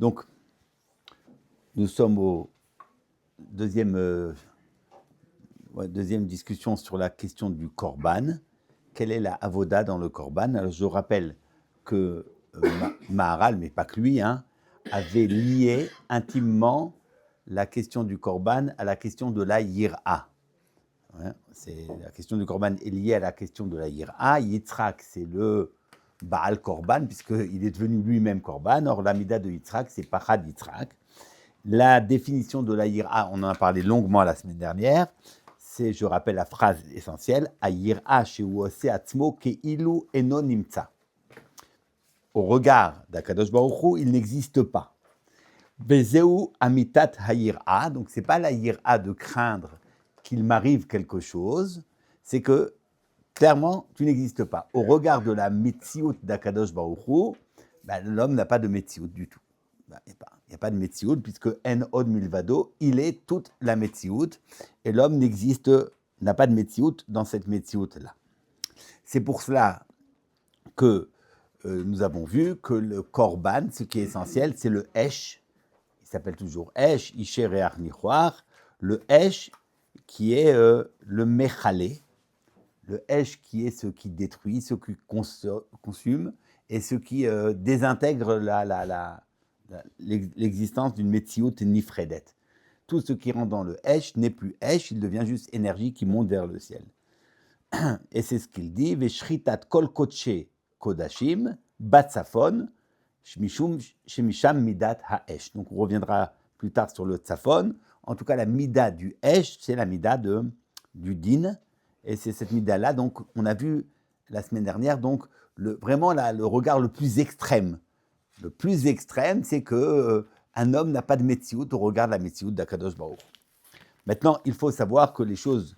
Donc, nous sommes au deuxième discussion sur la question du korban. Quelle est la avoda dans le korban? Alors, je rappelle que Maharal, mais pas que lui, avait lié intimement la question du korban à la question de la yira. La question du korban est liée à la question de la yira. Yitzhak, c'est le Baal korban, puisqu'il est devenu lui-même korban. Or, l'amida de Yitzhak, c'est Pachad Yitzhak. La définition de la yira, on en a parlé longuement la semaine dernière, c'est, je rappelle la phrase essentielle, Ayira she'uose atzmo ke'ilu eno nimtza. Au regard d'Akadosh Baruch Hu, il n'existe pas. Bezeu amitat hayira, donc c'est pas la yira de craindre qu'il m'arrive quelque chose, c'est que clairement tu n'existes pas. Au regard de la metsiout d'Akadosh Baruch Hu, l'homme n'a pas de metsiout du tout. Il n'y a pas de metsiout, puisque en od milvado, il est toute la metsiout, et l'homme n'a pas de metsiout dans cette metsiout-là. C'est pour cela que nous avons vu que le korban, ce qui est essentiel, c'est le esh. Il s'appelle toujours esh, isher reach nichoar. Le esh qui est le mechalé, le esh qui est ce qui détruit, ce qui consume, et ce qui désintègre l'existence d'une metsiout nifredet. Tout ce qui rentre dans le esh n'est plus esh, il devient juste énergie qui monte vers le ciel. Et c'est ce qu'il dit, Veshritat kol kodshe kodashim, batsafon, shemisham midat haesh. Donc on reviendra plus tard sur le tsafon. En tout cas, la mida du esh, c'est la mida du din. Et c'est cette mida-là, donc on a vu la semaine dernière, donc vraiment le regard le plus extrême. Le plus extrême, c'est qu'un homme n'a pas de metsiout au regard de la metsiout d'Akadosh Baruch. Maintenant, il faut savoir que les choses,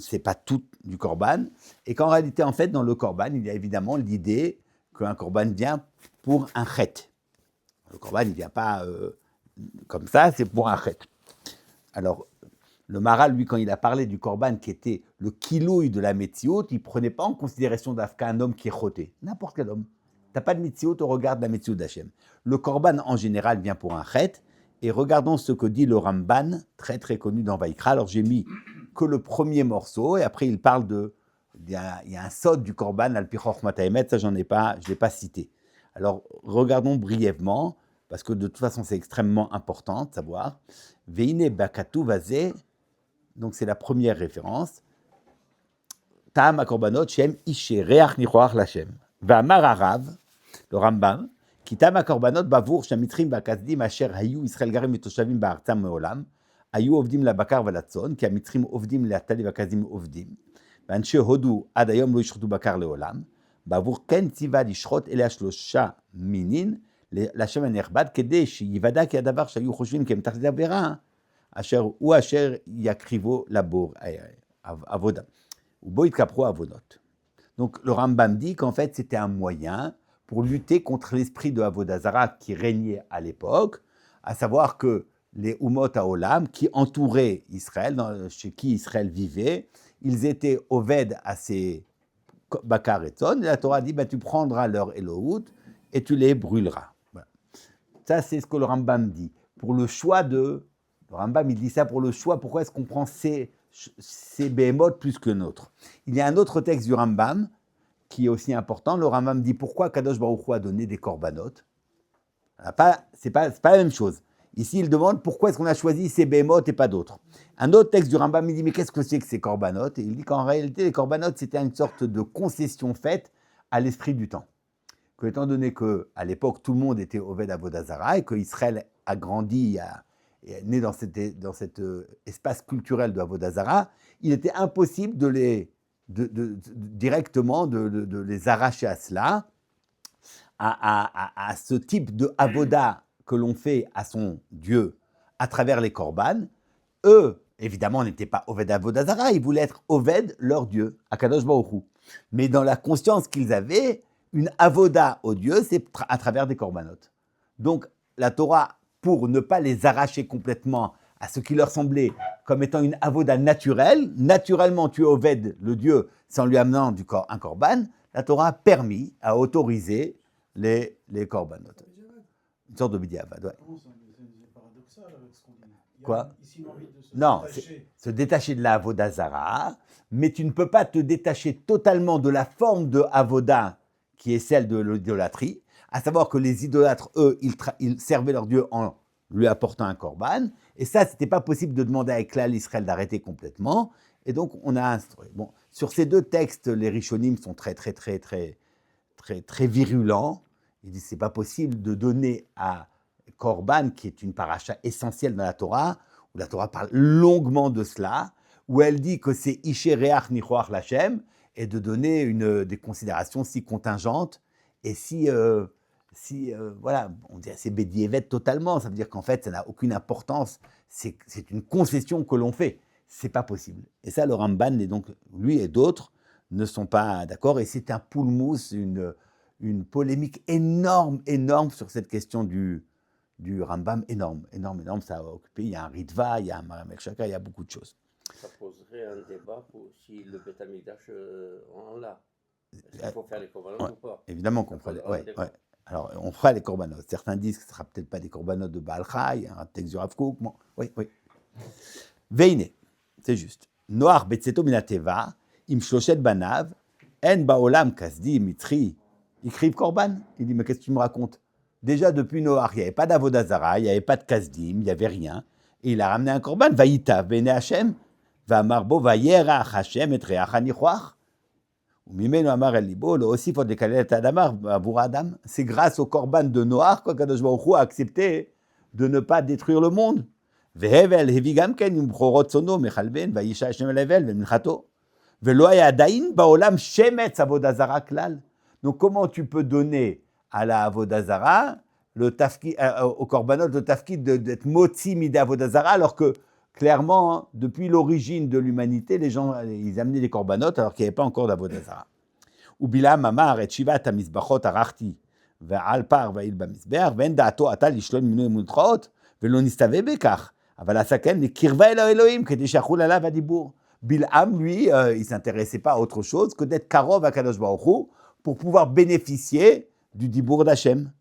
c'est pas tout du korban, et qu'en réalité, en fait, dans le korban, il y a évidemment l'idée qu'un korban vient pour un chet. Le korban, il ne vient pas comme ça, c'est pour un chet. Alors, le Maharal, lui, quand il a parlé du korban qui était le kilouï de la metsiout, il ne prenait pas en considération d'Afka un homme qui est choté, n'importe quel homme. Tu n'as pas de metsiout au regard de la metsiout d'Hachem. Le korban, en général, vient pour un chet, et regardons ce que dit le Ramban, très très connu dans Vaïkra. Alors, j'ai mis que le premier morceau, et après, il parle il y a un sod du korban, al-pichoch mataemet, ça, je ne l'ai pas cité. Alors, regardons brièvement, parce que de toute façon, c'est extrêmement important de savoir. Veine bakatu vazé, donc c'est la première référence. Ta'am akorbanot shem ishe reach nichoach lachem. Va'amar Harav, le Rambam, ki ta'am akorbanot bavour shamitrim bakazdim asher hayu Israel garim vetoshavim ba'artzam me'olam, hayu ovdim labakar velatzon, ki amitrim ovdim le'atali vakazdim ovdim, ואנשי הודו עד היום לא ישחטו בקר לעולם, בעבור כן ציווה לשחוט אלה השלושה מינין לשם הנכבד, כדי שיוודע כי הדבר שהיו חושבים כי הם תחת עבירה, הוא אשר יקריבו לבור עבודה. ובו יתקפחו עבודות. Donc le Rambam dit qu'en fait c'était un moyen pour lutter contre l'esprit de Avodah Zara qui régnait à l'époque, à savoir que les Umot Haolam qui entouraient Israël, chez qui Israël vivait, ils étaient oved à ces bakar et tzon, et la Torah dit, tu prendras leur Elohut et tu les brûleras. Voilà. Ça, c'est ce que le Rambam dit. Pour le choix le Rambam, il dit ça pour le choix, pourquoi est-ce qu'on prend ces behemoth plus que nôtres. Il y a un autre texte du Rambam qui est aussi important. Le Rambam dit, pourquoi Kadosh Baruch Hu a donné des korbanot? C'est pas la même chose. Ici, il demande pourquoi est-ce qu'on a choisi ces behemoth et pas d'autres. Un autre texte du Rambam, il dit, mais qu'est-ce que c'est que ces korbanot? Et il dit qu'en réalité, les korbanot, c'était une sorte de concession faite à l'esprit du temps. Que, étant donné qu'à l'époque, tout le monde était Oved Avodah Zara et qu'Israël a grandi, est né dans cet espace culturel de Avodah Zara, il était impossible directement de les arracher à cela, à ce type de avoda que l'on fait à son Dieu à travers les korban. Eux, évidemment, n'étaient pas Oved Avodah Zara, ils voulaient être Oved, leur Dieu, Akadosh Baruch Hu. Mais dans la conscience qu'ils avaient, une avoda au Dieu, c'est à travers des korbanot. Donc, la Torah, pour ne pas les arracher complètement à ce qui leur semblait comme étant une avoda naturelle, naturellement tu es Oved, le Dieu, sans lui amenant un korban, la Torah a permis, a autorisé les korbanot. Une sorte de bdiavad, ouais. Non, c'est paradoxal avec ce qu'on dit. Il y a Quoi? ici une envie de se Non, détacher. se détacher de la Avodazara, mais tu ne peux pas te détacher totalement de la forme de Avoda qui est celle de l'idolâtrie, à savoir que les idolâtres, eux, ils servaient leur Dieu en lui apportant un korban, et ça, c'était pas possible de demander à Klal Israël d'arrêter complètement, et donc on a instauré. Bon, sur ces deux textes, les Rishonim sont très virulents. Ils disent c'est pas possible de donner à Korban, qui est une paracha essentielle dans la Torah, où la Torah parle longuement de cela, où elle dit que c'est Ishe Reach Nichoach Lachem, et de donner des considérations si contingentes et voilà, on dirait c'est Bédiévet totalement, ça veut dire qu'en fait ça n'a aucune importance, c'est une concession que l'on fait, c'est pas possible. Et ça, le Ramban, et donc lui et d'autres, ne sont pas d'accord, et c'est un poulmousse, une polémique énorme sur cette question du Rambam, énorme, ça a occupé, il y a un Ritva, il y a un Maramel Shaka, il y a beaucoup de choses. Ça poserait un débat pour si le Beth Amikdash en l'a. Est-ce qu'il faut faire les corbanotes ou pas? Évidemment qu'on fera ouais. Alors, on fera les corbanotes. Certains disent que ce ne sera peut-être pas des corbanotes de Baal Chai, un texte du Rav Kook. Bon, oui. Veine, c'est juste. Noach betzeto minateva, im shloshet banav, en baolam kasdi mitri, ikriv korban. Il dit, mais qu'est-ce que tu me racontes? Déjà, depuis Noach, il n'y avait pas d'Avodazara, il n'y avait pas de kasdim, il n'y avait rien. Et il a ramené un korban, vaïta, bene Hashem, va marbo, va yerach Hashem, et reach anichoach. C'est grâce au korban de Noach qu'Akadosh Baruch Hu a accepté de ne pas détruire le monde. Donc comment tu peux donner à la Avodazara au korbanot le tafkid d'être motzi midé Avodazara, alors que clairement, depuis l'origine de l'humanité, les gens, ils amenaient des corbanotes alors qu'il n'y avait pas encore d'Avodazara. Ubilam amar et shivat hamizbachot arachti ve'al par ve'il bamizbeach ve'en da'ato ata lishlol minu emuntraot ve'lo nistave bekach aval asaken nekirva el Elohim kedi shachul alav adibur. Bilam, lui, il s'intéressait pas à autre chose que d'être karov à Kadosh Baruch Hu pour pouvoir bénéficier du dibur d'Hashem.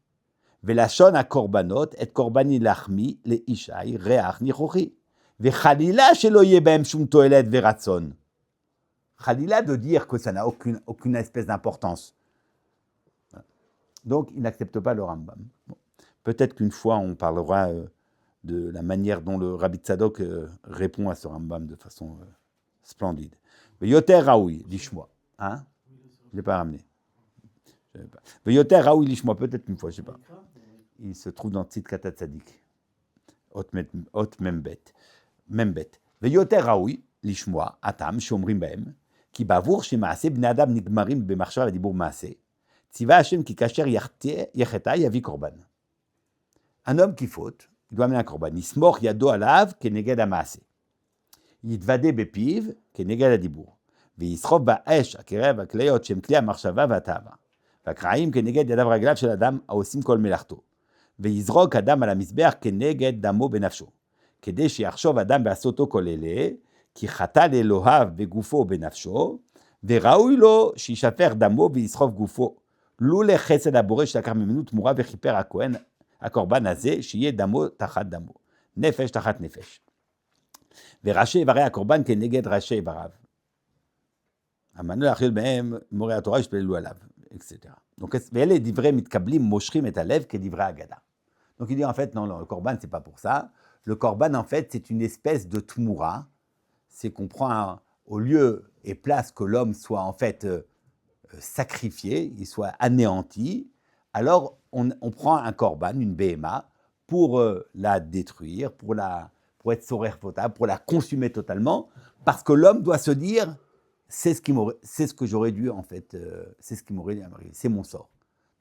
Ve'lashon ha-korbanot et korbani lachmi le'ishai reach nichochi. Ve'chalila shelo yeh behem shum toelet ve'ratzon. Khalila de dire que ça n'a aucune espèce d'importance. Donc, il n'accepte pas le Rambam. Bon. Peut-être qu'une fois, on parlera de la manière dont le Rabbi Tzadok répond à ce Rambam de façon splendide. Yoter Raoui, lishmoa. Hein? Je ne l'ai pas ramené. Yoter Raoui, lishmoa, peut-être une fois, je ne sais pas. Il se trouve dans Tzid Katat Tzadik. Ot Membet. Yoter Raoui, lishmoa, atam, shomrim behem. כי בעבור שמעשה בני אדם נגמרים במחשבה ודיבור מעשה, ציווה השם כי כאשר יחטא יביא קורבן. Un homme qui faute, il doit amener un קורבן, יסמוך ידו עליו כנגד המעשה. יתוודה בפיו כנגד הדיבור, ויסחוב באש הקרב הכליות שהם כלי המחשבה והתאווה, והקרעים כנגד ידיו רגליו של אדם העושים כל מלאכתו, ויזרוק אדם על המזבח כנגד דמו בנפשו, כדי שיחשוב אדם בעשותו כל אלה, כי חטא לאלוהיו בגופו ובנפשו, וראוי לו שישפך דמו ויסחוב גופו. לולא חסד הבורא שלקח ממנו תמורה וכיפר הכהן הקורבן הזה, שיהיה דמו תחת דמו, נפש תחת נפש. וראשי איברי הקורבן כנגד ראשי איבריו. המנוע להכליל בהם מורי התורה ישפללו עליו, etc. Donc, ואלה דברי מתקבלים מושכים את הלב כדברי אגדה. Donc il dit en fait, non, le korban, c'est pas pour ça. Le korban, en fait, c'est une espèce de tmoura. C'est qu'on prend au lieu et place que l'homme soit en fait sacrifié, il soit anéanti, alors on prend un korban, une BMA, pour la détruire, pour être soraire potable, pour la consumer totalement, parce que l'homme doit se dire, c'est ce que j'aurais dû en fait, c'est ce qui m'aurait dû arriver, c'est mon sort.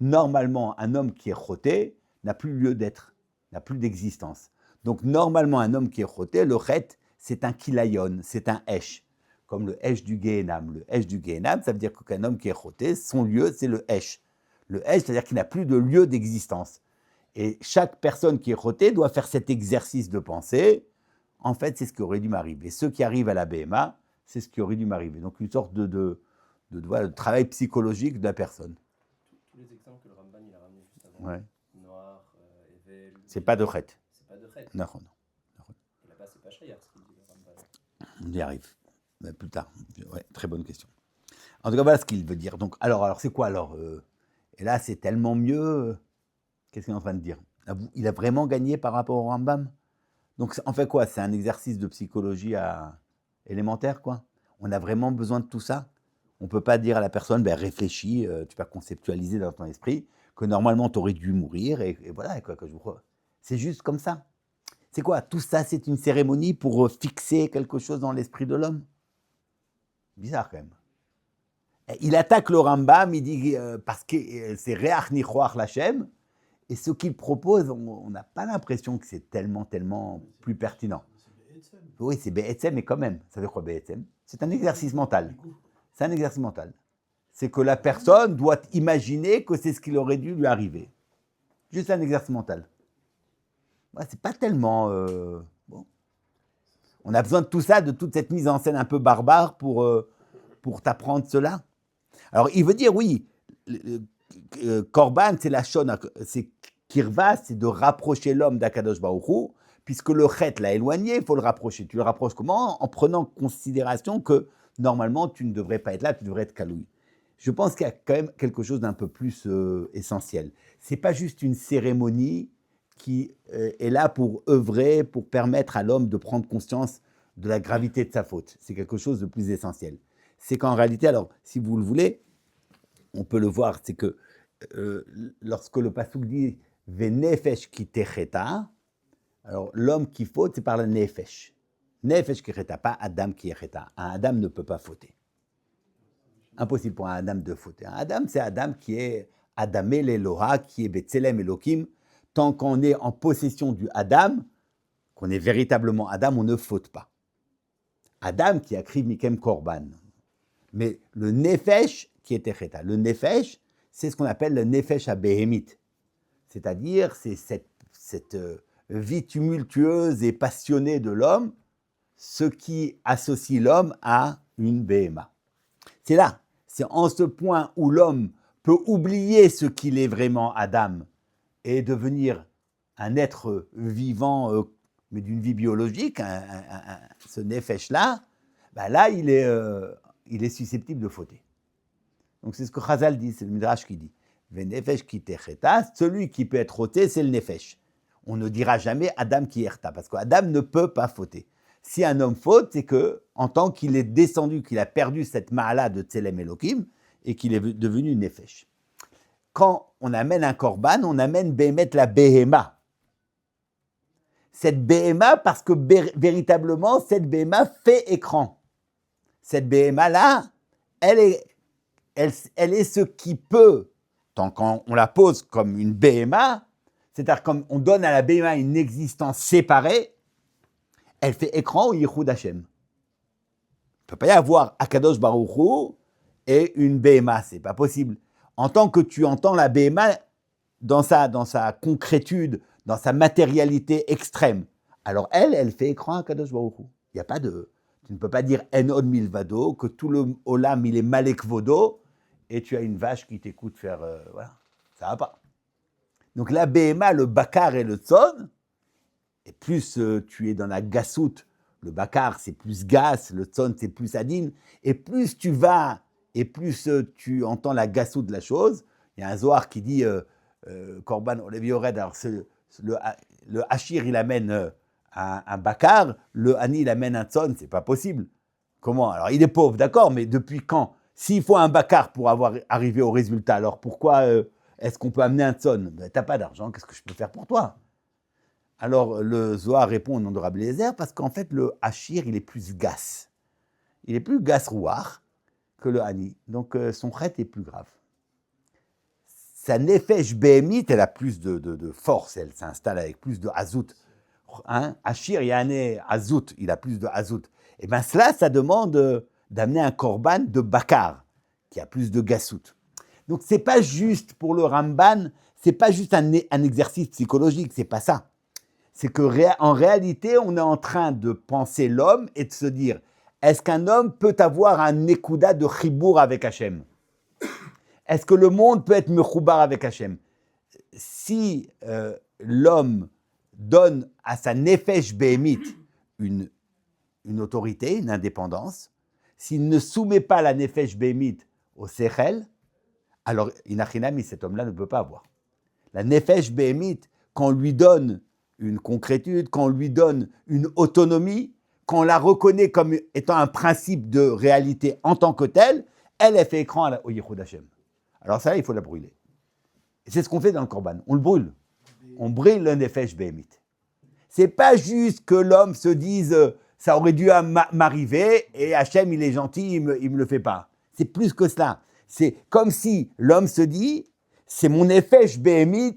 Normalement, un homme qui est choté n'a plus lieu d'être, n'a plus d'existence. Donc normalement, un homme qui est choté, le chet, c'est un kilayon, c'est un esh, comme le esh du Gehenam. Le esh du Gehenam, ça veut dire qu'un homme qui est choté, son lieu, c'est le esh. Le esh, c'est-à-dire qu'il n'a plus de lieu d'existence. Et chaque personne qui est choté doit faire cet exercice de pensée. En fait, c'est ce qui aurait dû m'arriver. Ceux qui arrivent à la BMA, c'est ce qui aurait dû m'arriver. Donc une sorte de travail psychologique de la personne. Tous les exemples que le Ramban il a ramenés juste avant, Ouais. Noir, C'est pas de chet. C'est pas de chet. Non. Et là-bas, c'est pas shayar, ce qu'il dit le Rambam. On y arrive. Mais plus tard. Ouais, très bonne question. En tout cas, voilà ce qu'il veut dire. Donc, alors c'est quoi alors Et là, c'est tellement mieux. Qu'est-ce qu'il est en train de dire? Il a vraiment gagné par rapport au Rambam. Donc, en fait quoi? C'est un exercice de psychologie élémentaire, quoi. On a vraiment besoin de tout ça. On ne peut pas dire à la personne, ben, réfléchis, tu vas conceptualiser dans ton esprit que normalement, tu aurais dû mourir. Et voilà, quoi, que je crois. C'est juste comme ça. C'est quoi? Tout ça, c'est une cérémonie pour fixer quelque chose dans l'esprit de l'homme. Bizarre, quand même. Il attaque le Rambam, il dit parce que c'est Reach Nichoach Lachem, et ce qu'il propose, on n'a pas l'impression que c'est tellement plus pertinent. C'est Be'etzem. Oui, c'est Be'etzem, mais quand même, ça veut dire quoi Be'etzem? C'est un exercice mental. C'est un exercice mental. C'est que la personne doit imaginer que c'est ce qu'il aurait dû lui arriver. Juste un exercice mental. Ouais, c'est pas tellement... bon. On a besoin de tout ça, de toute cette mise en scène un peu barbare pour t'apprendre cela. Alors, il veut dire, oui, Korban, c'est la shona, c'est kirva, c'est de rapprocher l'homme d'Akadosh Baruch Hu, puisque le chet l'a éloigné, il faut le rapprocher. Tu le rapproches comment? En prenant en considération que, normalement, tu ne devrais pas être là, tu devrais être Kaloui. Je pense qu'il y a quand même quelque chose d'un peu plus essentiel. Ce n'est pas juste une cérémonie qui est là pour œuvrer, pour permettre à l'homme de prendre conscience de la gravité de sa faute. C'est quelque chose de plus essentiel. C'est qu'en réalité, alors, si vous le voulez, on peut le voir, c'est que lorsque le pasuk dit « Venefesh ki techeta », alors l'homme qui faute, c'est par la nefesh. Nefesh ki cheta, pas Adam qui est cheta. Un Adam ne peut pas fauter. Impossible pour un Adam de fauter. Un Adam, c'est Adam qui est Adamé l'Eloha, qui est Betzelem Elohim. Tant qu'on est en possession du Adam, qu'on est véritablement Adam, on ne faute pas. Adam qui a kriv mikem korban. Mais le nefesh qui était cheta. Le nefesh, c'est ce qu'on appelle le nefesh abéhémite. C'est-à-dire, c'est cette vie tumultueuse et passionnée de l'homme, ce qui associe l'homme à une béhéma. C'est là, c'est en ce point où l'homme peut oublier ce qu'il est vraiment Adam et devenir un être vivant, mais d'une vie biologique, ce nefesh-là, ben là, il est susceptible de fauter. Donc c'est ce que Chazal dit, c'est le Midrash qui dit. Venefesh ki techeta, celui qui peut être ôté, c'est le nefesh. On ne dira jamais Adam qui erta, parce qu'Adam ne peut pas fauter. Si un homme faute, c'est que, en tant qu'il est descendu, qu'il a perdu cette ma'ala de Tselem Elohim, et qu'il est devenu nefesh. Quand on amène un korban, on amène Béhémet la Béhéma. Cette Béhéma, parce que véritablement, cette Béhéma fait écran. Cette Béhéma-là, elle est ce qui peut, tant qu'on la pose comme une Béhéma, c'est-à-dire comme on donne à la Béhéma une existence séparée, elle fait écran au Yichud Hashem. Il ne peut pas y avoir Akadosh Baruch Hu et une Béhéma, c'est pas possible. En tant que tu entends la Béhéma dans sa concrétude, dans sa matérialité extrême, alors elle fait écran à Akadosh Baruch Hu. Il n'y a pas de... Tu ne peux pas dire En od milvado, que tout le olam il est malek vodo, et tu as une vache qui t'écoute faire... voilà, ça va pas. Donc la Béhéma, le bakar et le tzon, et plus tu es dans la gassoute, le bakar c'est plus gas, le tzon c'est plus adin, et plus tu vas, et plus tu entends la gassoute de la chose. Il y a un Zohar qui dit, Korban Olev Yored, alors le hachir il amène un bakar, le hani il amène un tzon, c'est pas possible. Comment? Alors il est pauvre, d'accord, mais depuis quand? S'il faut un bakar pour arriver au résultat, alors pourquoi est-ce qu'on peut amener un tzon? Ben, t'as pas d'argent, qu'est-ce que je peux faire pour toi? Alors le Zohar répond au nom de Rabbi Eliezer, parce qu'en fait le hachir il est plus gas. Il est plus gas rouar que le hani, donc son chet est plus grave. Sa nefesh béhémite, elle a plus de force, elle s'installe avec plus de hazout. Hein? Hachir, Yané, hazout, il a plus de hazout. Et bien cela, ça demande d'amener un korban de bakar, qui a plus de gassout. Donc c'est pas juste pour le Ramban, c'est pas juste un exercice psychologique, c'est pas ça. C'est qu'en réalité, on est en train de penser l'homme et de se dire, est-ce qu'un homme peut avoir un nekuda de chibour avec Hachem? Est-ce que le monde peut être mechoubar avec Hachem? Si l'homme donne à sa nefesh behemit une autorité, une indépendance, s'il ne soumet pas la nefesh behemit au sechel, alors inachinami, cet homme-là ne peut pas avoir. La nefesh behemit, quand on lui donne une concrétude, quand on lui donne une autonomie, quand on la reconnaît comme étant un principe de réalité en tant que tel, elle fait écran au Yichud Hashem. Alors ça, il faut la brûler. Et c'est ce qu'on fait dans le Korban. On le brûle. On brûle le nefesh behemit. C'est pas juste que l'homme se dise ça aurait dû m'arriver et Hachem il est gentil, il me le fait pas. C'est plus que cela. C'est comme si l'homme se dit c'est mon nefesh behemit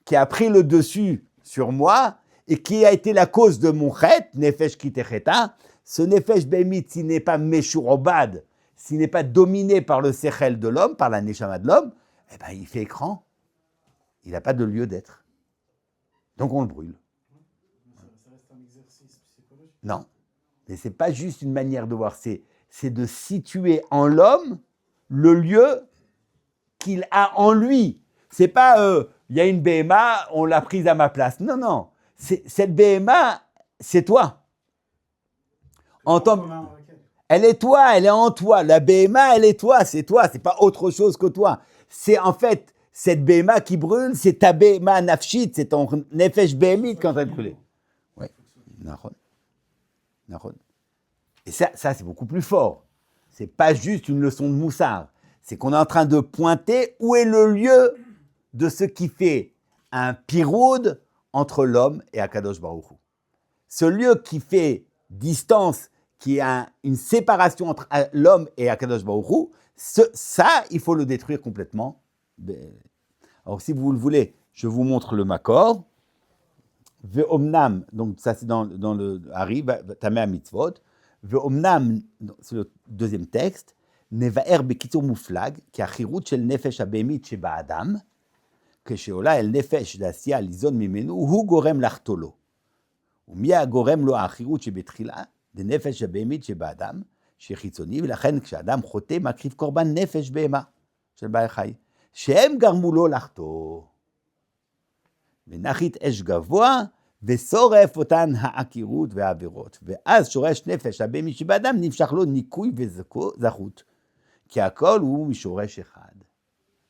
qui a pris le dessus sur moi et qui a été la cause de mon chet, nefesh kitecheta. Ce nefesh behemit, s'il n'est pas meshurobad, s'il n'est pas dominé par le sechel de l'homme, par la neshama de l'homme, eh ben il fait écran. Il n'a pas de lieu d'être. Donc on le brûle. Ça reste un exercice psychologique. Non, mais c'est pas juste une manière de voir, c'est de situer en l'homme le lieu qu'il a en lui. C'est pas il y a une BMA, on l'a prise à ma place. Non, non. Cette BMA, c'est toi. Elle est toi, elle est en toi. La BMA, elle est toi, c'est toi. C'est pas autre chose que toi. C'est en fait cette BMA qui brûle, c'est ta BMA nafshit, c'est ton nefesh behemit qui est en train de brûler. Oui, Nahon. Et ça c'est beaucoup plus fort. C'est pas juste une leçon de moussard. C'est qu'on est en train de pointer où est le lieu de ce qui fait un piroud entre l'homme et Akadosh Baruch Hu. Ce lieu qui fait distance, qui a une séparation entre l'homme et Akadosh Baruch Hu, ça, il faut le détruire complètement. Alors, si vous le voulez, je vous montre le makor. Ve'omnam, donc ça c'est dans le Hari, Tameh Mitzvot. Ve'omnam, c'est le deuxième texte. Nevaer bekitur muflag, ki achirut shel nefesh habehemit sheba'adam, כשעולה אל נפש לעשייה ליזון ממנו, הוא גורם לחטוא לו. ומי הגורם לו האחירות שבתחילה? לנפש הבהמית שבאדם, שחיצוני, ולכן כשאדם חוטא מקריב קורבן נפש בהמה של בעל חי, שהם גרמו לו לחטוא. ונחית אש גבוה, ושורף אותן העקירות והעבירות. ואז שורש נפש הבהמית שבאדם נמשך לו ניקוי וזכות, כי הכל הוא משורש אחד.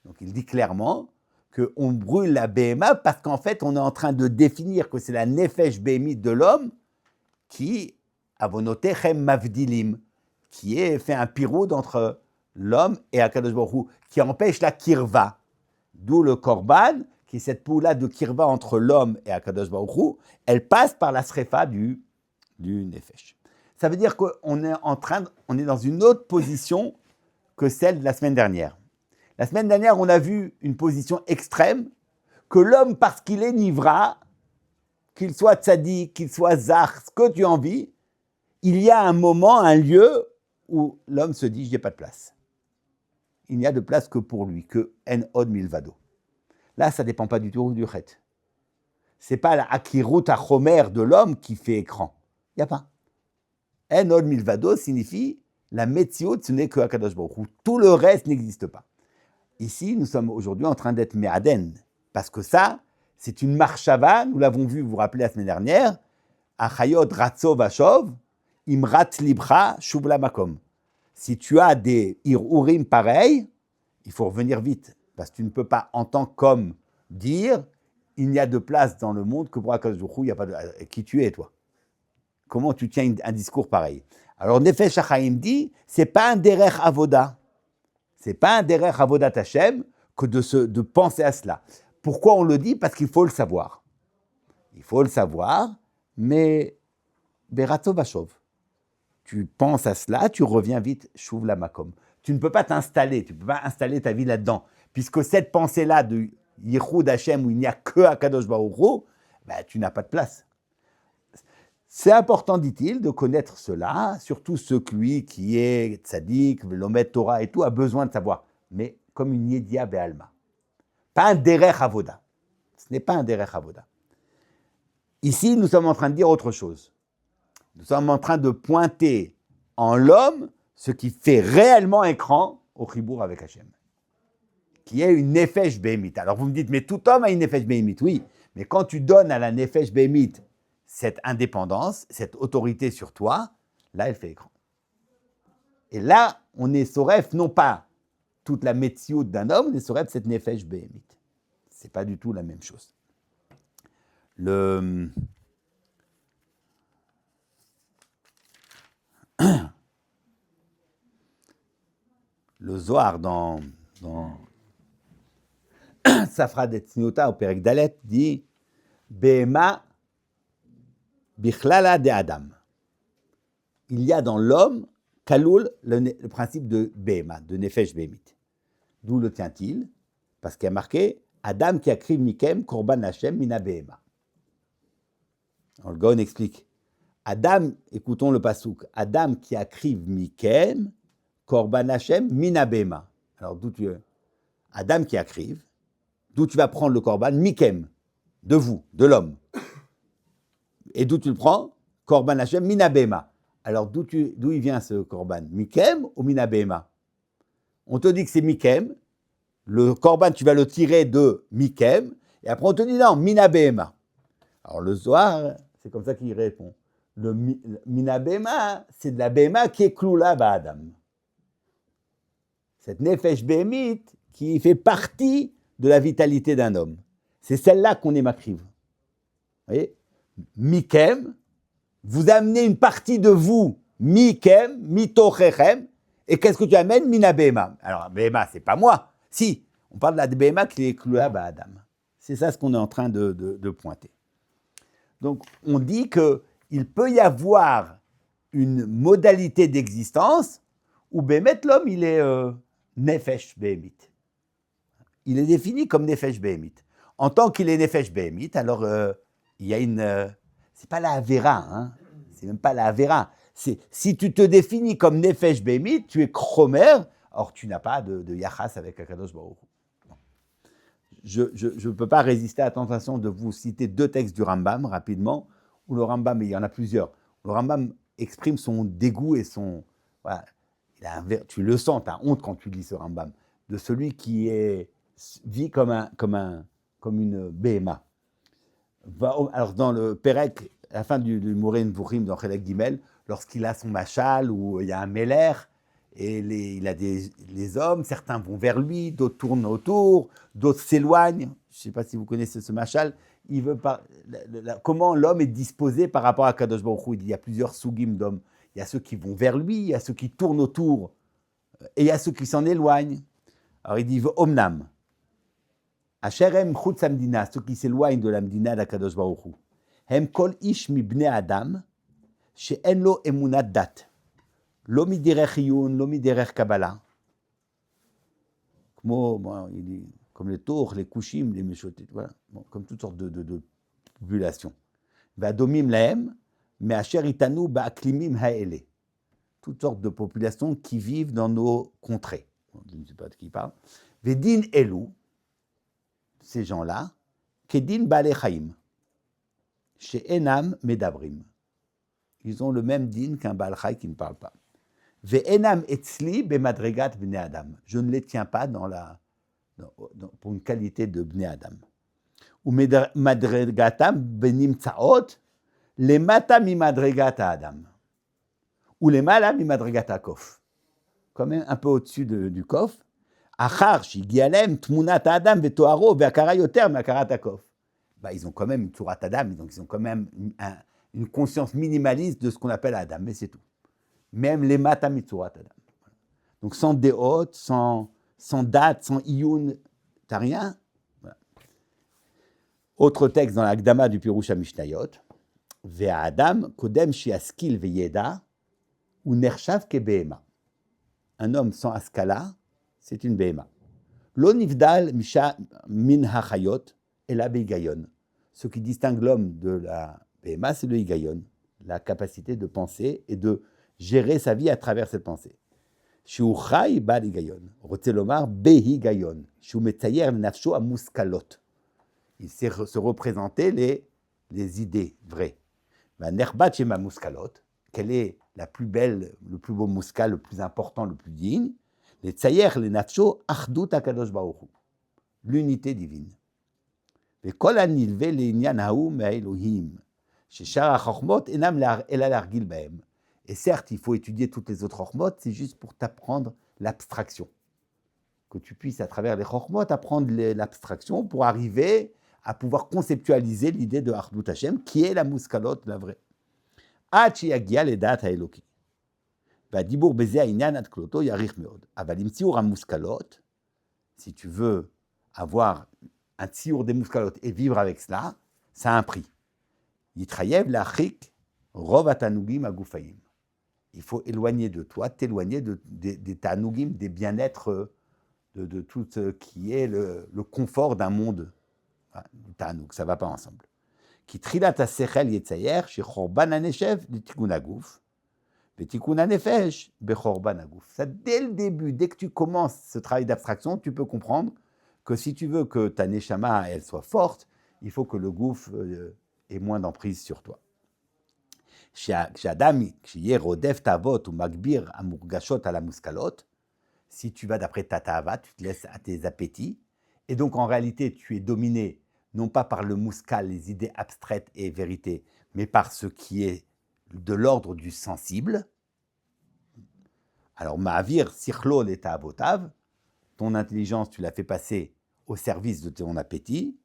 Donc il dit clairement qu'on brûle la BMA parce qu'en fait, on est en train de définir que c'est la nefesh behemit de l'homme qui, avonotechem mavdilim, qui est fait un piroud entre l'homme et Akadosh Baruch Hu, qui empêche la kirva. D'où le korban, qui est cette poule-là de kirva entre l'homme et Akadosh Baruch Hu, elle passe par la srefa du nefesh. Ça veut dire qu'on est on est dans une autre position que celle de la semaine dernière. La semaine dernière, on a vu une position extrême, que l'homme, parce qu'il est nivra, qu'il soit tzaddik, qu'il soit zach, ce que tu as envie, il y a un moment, un lieu où l'homme se dit « j'ai pas de place ». Il n'y a de place que pour lui, que en od milvado. Là, ça ne dépend pas du tout du chet. Ce n'est pas la akirut achomer de l'homme qui fait écran. Il n'y a pas. En od milvado signifie la metziot, ce n'est que Akadosh Baruch Hu. Tout le reste n'existe pas. Ici, nous sommes aujourd'hui en train d'être me'aden, parce que ça, c'est une marshava, nous l'avons vu, vous vous rappelez la semaine dernière, achayot ratzo vashov, imrat libra shubla makom. Si tu as des irurim pareils, il faut revenir vite, parce que tu ne peux pas, en tant qu'homme, dire, il n'y a de place dans le monde que pour Akadosh Baruch Hu, il n'y a pas de... Qui tu es, toi? Comment tu tiens un discours pareil? Alors, Nefesh HaChaim dit, c'est pas un derech avoda. Ce n'est pas un derech avodat Hashem que de penser à cela. Pourquoi on le dit? Parce qu'il faut le savoir. Il faut le savoir, mais beratzo vashov. Tu penses à cela, tu reviens vite, shuv la makom. Tu ne peux pas t'installer, tu ne peux pas installer ta vie là-dedans. Puisque cette pensée-là de Yichud Hashem où il n'y a que Akadosh Baruch Hu, ben, tu n'as pas de place. C'est important, dit-il, de connaître cela, surtout celui qui est tzaddik, l'omet Torah et tout, a besoin de savoir. Mais comme une yedia be'alma. Pas un derech avoda. Ce n'est pas un derech avoda. Ici, nous sommes en train de dire autre chose. Nous sommes en train de pointer en l'homme ce qui fait réellement écran au chibour avec Hashem. Qui est une nefesh behemit. Alors vous me dites, mais tout homme a une nefesh behemit. Oui, Mais quand tu donnes à la Nefesh Behemit cette indépendance, cette autorité sur toi, là, elle fait écran. Et là, on est Soref, non pas toute la Metsiout d'un homme, on est Soref cette Nefesh Behemit. Ce n'est pas du tout la même chose. Le Zohar dans Safra d'Etzniota au Perek Dalet dit Behema bichlala de Adam. Il y a dans l'homme Kaloul le principe de Behema, de Nefesh Behemit. D'où le tient-il? Parce qu'il y a marqué Adam qui akriv mikem korban Hashem mina Behema. Alors le Gaon explique Adam, écoutons le pasouk, Adam qui akriv mikem korban Hashem mina Behema. Alors d'où tu Adam qui akriv, d'où tu vas prendre le korban mikem, de vous, de l'homme. Et d'où tu le prends? Korban Hashem mina Behema. Alors d'où il vient ce korban? Mikem ou mina Behema? On te dit que c'est mikem, le korban tu vas le tirer de mikem, et après on te dit non, mina Behema. Alors le Zohar, c'est comme ça qu'il répond. Le mina Behema, c'est de la Behema qui est kloula ba Adam. Cette Nefesh Behemit qui fait partie de la vitalité d'un homme. C'est celle-là qu'on est makriv. Vous voyez? Mikem, vous amenez une partie de vous, mikem, mitochechem, et qu'est-ce que tu amènes? Mina Behema. Alors, Behema, c'est pas moi. Si, on parle de la Behema qui est kloula ba Adam. C'est ça ce qu'on est en train de pointer. Donc, on dit qu'il peut y avoir une modalité d'existence où Bémet, l'homme, il est Nefesh Behemit. Il est défini comme Nefesh Behemit. En tant qu'il est Nefesh Behemit, alors il y a une... c'est pas la Avera, hein. C'est même pas la Avera. Si tu te définis comme Nefesh Behemit, tu es Kromer, or tu n'as pas de Yachas avec Akadosh Baruch Hu. Je ne peux pas résister à la tentation de vous citer 2 textes du Rambam, rapidement, où le Rambam, et il y en a plusieurs, le Rambam exprime son dégoût et son... Voilà, tu le sens, tu as honte quand tu lis ce Rambam, de celui qui vit comme une Behema. Alors dans le Perek, à la fin du Moreh Nevuchim dans Chelek Gimel, lorsqu'il a son machal, où il y a un Meler, et il a les hommes, certains vont vers lui, d'autres tournent autour, d'autres s'éloignent. Je ne sais pas si vous connaissez ce machal. Il veut comment l'homme est disposé par rapport à Kadosh Baruch Hu. Il y a plusieurs sougim d'hommes. Il y a ceux qui vont vers lui, il y a ceux qui tournent autour, et il y a ceux qui s'en éloignent. Alors il dit Omnam, Asherem Chutz Hamdina, ceux qui s'éloignent de la Mdina d'Akadosh Baruch Hu. Hem kol ish mi bnei Adam, she'en lo emunat dat. Lo miderech iyun, lo miderech kabbalah. Il dit, comme les tours, les kushim, les meshotet, voilà, comme toutes sortes de populations. Vadomim lahem, mais asher itanu ba'aklimim ha'ele. Toutes sortes de populations qui vivent dans nos contrées. Je ne sais pas de qui il parle. Vedin elu, ces gens-là, kedin ba'alei chaim, she'enam medabrim. Ils ont le même din qu'un Baal Chai qui ne parle pas. Ve'enam etzli bemadregat bnei Adam. Je ne les tiens pas pour une qualité de bnei Adam. Ou madregatam benimtsaot lemata mimadregat Adam. Ou lemala mimadregat kof. Quand même un peu au-dessus du kof. Achar shigialem tmunat Adam vetoaro ve'akara yoter me'akarat kof. Ils ont quand même une Tzurat Adam, donc ils ont quand même une conscience minimaliste de ce qu'on appelle Adam, mais c'est tout. Même les Mata Mitzurat Adam. Donc sans déot, sans date, sans iyun, t'as rien. Voilà. Autre texte dans l'Agdama du Pirush HaMishnayot, Ve'a Adam kodem shiaskil ve'yeda ou nershav ke behema. Un homme sans askala, c'est une behema. Lo nivdal min hachayot ela behigayon. Ce qui distingue l'homme de la behema, c'est le higayon, la capacité de penser et de gérer sa vie à travers cette pensée. Shu chay bal higayon, rote lomar behigayon, shu metzayer nafsho amuskalot. Il sait se représenter les idées vraies. Nerbat shema muskalot, quelle est la plus belle, le plus beau muskal, le plus important, le plus digne? Les tzayer le nafsho achdut akadosh baruch hu, l'unité divine. וכל הנלווה לעניין ההוא מהאלוהים, ששאר החוכמות אינם אלא להרגיל בהם. Et certes, il faut étudier toutes les autres chokhmot, c'est juste pour t'apprendre l'abstraction. Que tu puisses, à travers les chokhmot, apprendre l'abstraction pour arriver à pouvoir conceptualiser l'idée de Achdut Hashem, qui est la muskalot, la vraie. עד שיגיע לדעת האלוקי. והדיבור בזה העניין עד כלותו יאריך מאוד. אבל עם ציור המושכלות, si tu veux avoir un ציור des muskalot et vivre avec cela, ça a un prix. יתחייב להרחיק רוב התענוגים הגופאיים. Il faut éloigner de toi, t'éloigner des tanugim, des bien-être, de tout ce qui est le confort d'un monde. Tanug, ça ne va pas ensemble. Qui trilat ha-sechel yetzayer, shechorban ha-neshev, l'tikun ha-gouf, v'tikun ha-nefesh, bechorban ha-gouf. Ça, dès le début, dès que tu commences ce travail d'abstraction, tu peux comprendre que si tu veux que ta neshama, elle soit forte, il faut que le gouf ait moins d'emprise sur toi. כשאדם כשיהיה רודף תאוות ומגביר המורגשות על המושכלות, si tu vas d'après ta tava, tu te laisses à tes appétits, et donc en réalité tu es dominé non pas par le muskal, les idées abstraites et vérités, mais par ce qui est de l'ordre du sensible. Alors ma'avir sichlo le ta'avotav, ton intelligence tu la fais passer au service de ton appétit,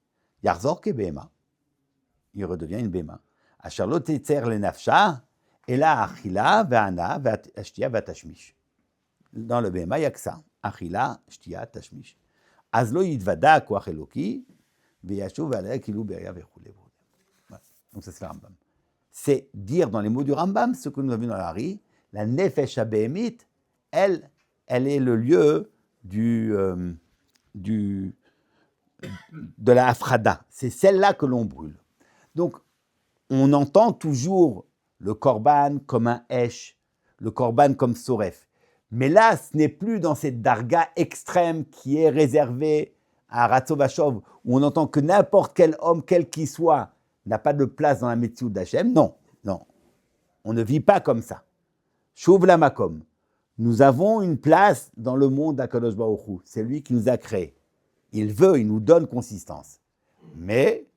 yarzor ke behema, il redevient une behema. אשר לא תיצר לנפשה, אלא האכילה וההנאה והשתייה והתשמיש. dans le בהמה, il n'y a que ça, אכילה, שתייה, תשמיש. אז לא יתוודע הכוח אלוקי, וישוב עליה כאילו בראייה וכו'. Donc ça c'est le Rambam. C'est dire dans les mots du Rambam, ce que nous avons vu dans l'Ari, la nefesh habéhemit, elle est le lieu de la afrada. C'est celle-là que l'on brûle. Donc, on entend toujours le korban comme un esh, le korban comme soref. Mais là, ce n'est plus dans cette darga extrême qui est réservée à Ratzovachov, où on entend que n'importe quel homme, quel qu'il soit, n'a pas de place dans la Metziut d'Hachem. Non. On ne vit pas comme ça. Shuv la makom. Nous avons une place dans le monde d'Akadosh Baruch Hu. C'est lui qui nous a créés. Il nous donne consistance. Mais,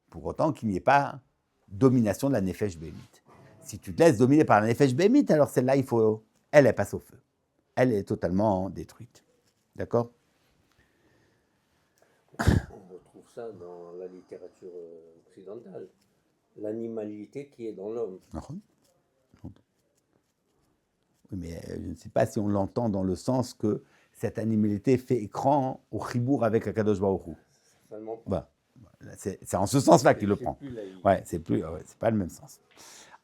pour autant qu'il n'y ait pas domination de la Nefesh Behemit. Si tu te laisses dominer par la Nefesh Behemit, alors celle-là, elle passe au feu. Elle est totalement détruite. D'accord ? On retrouve ça dans la littérature occidentale. L'animalité qui est dans l'homme. Oui, mais je ne sais pas si on l'entend dans le sens que cette animalité fait écran au chibour avec Akadosh Baruch Hu. Seulement pas. Bah, c'est en ce sens-là qu'il le prend. C'est pas le même sens.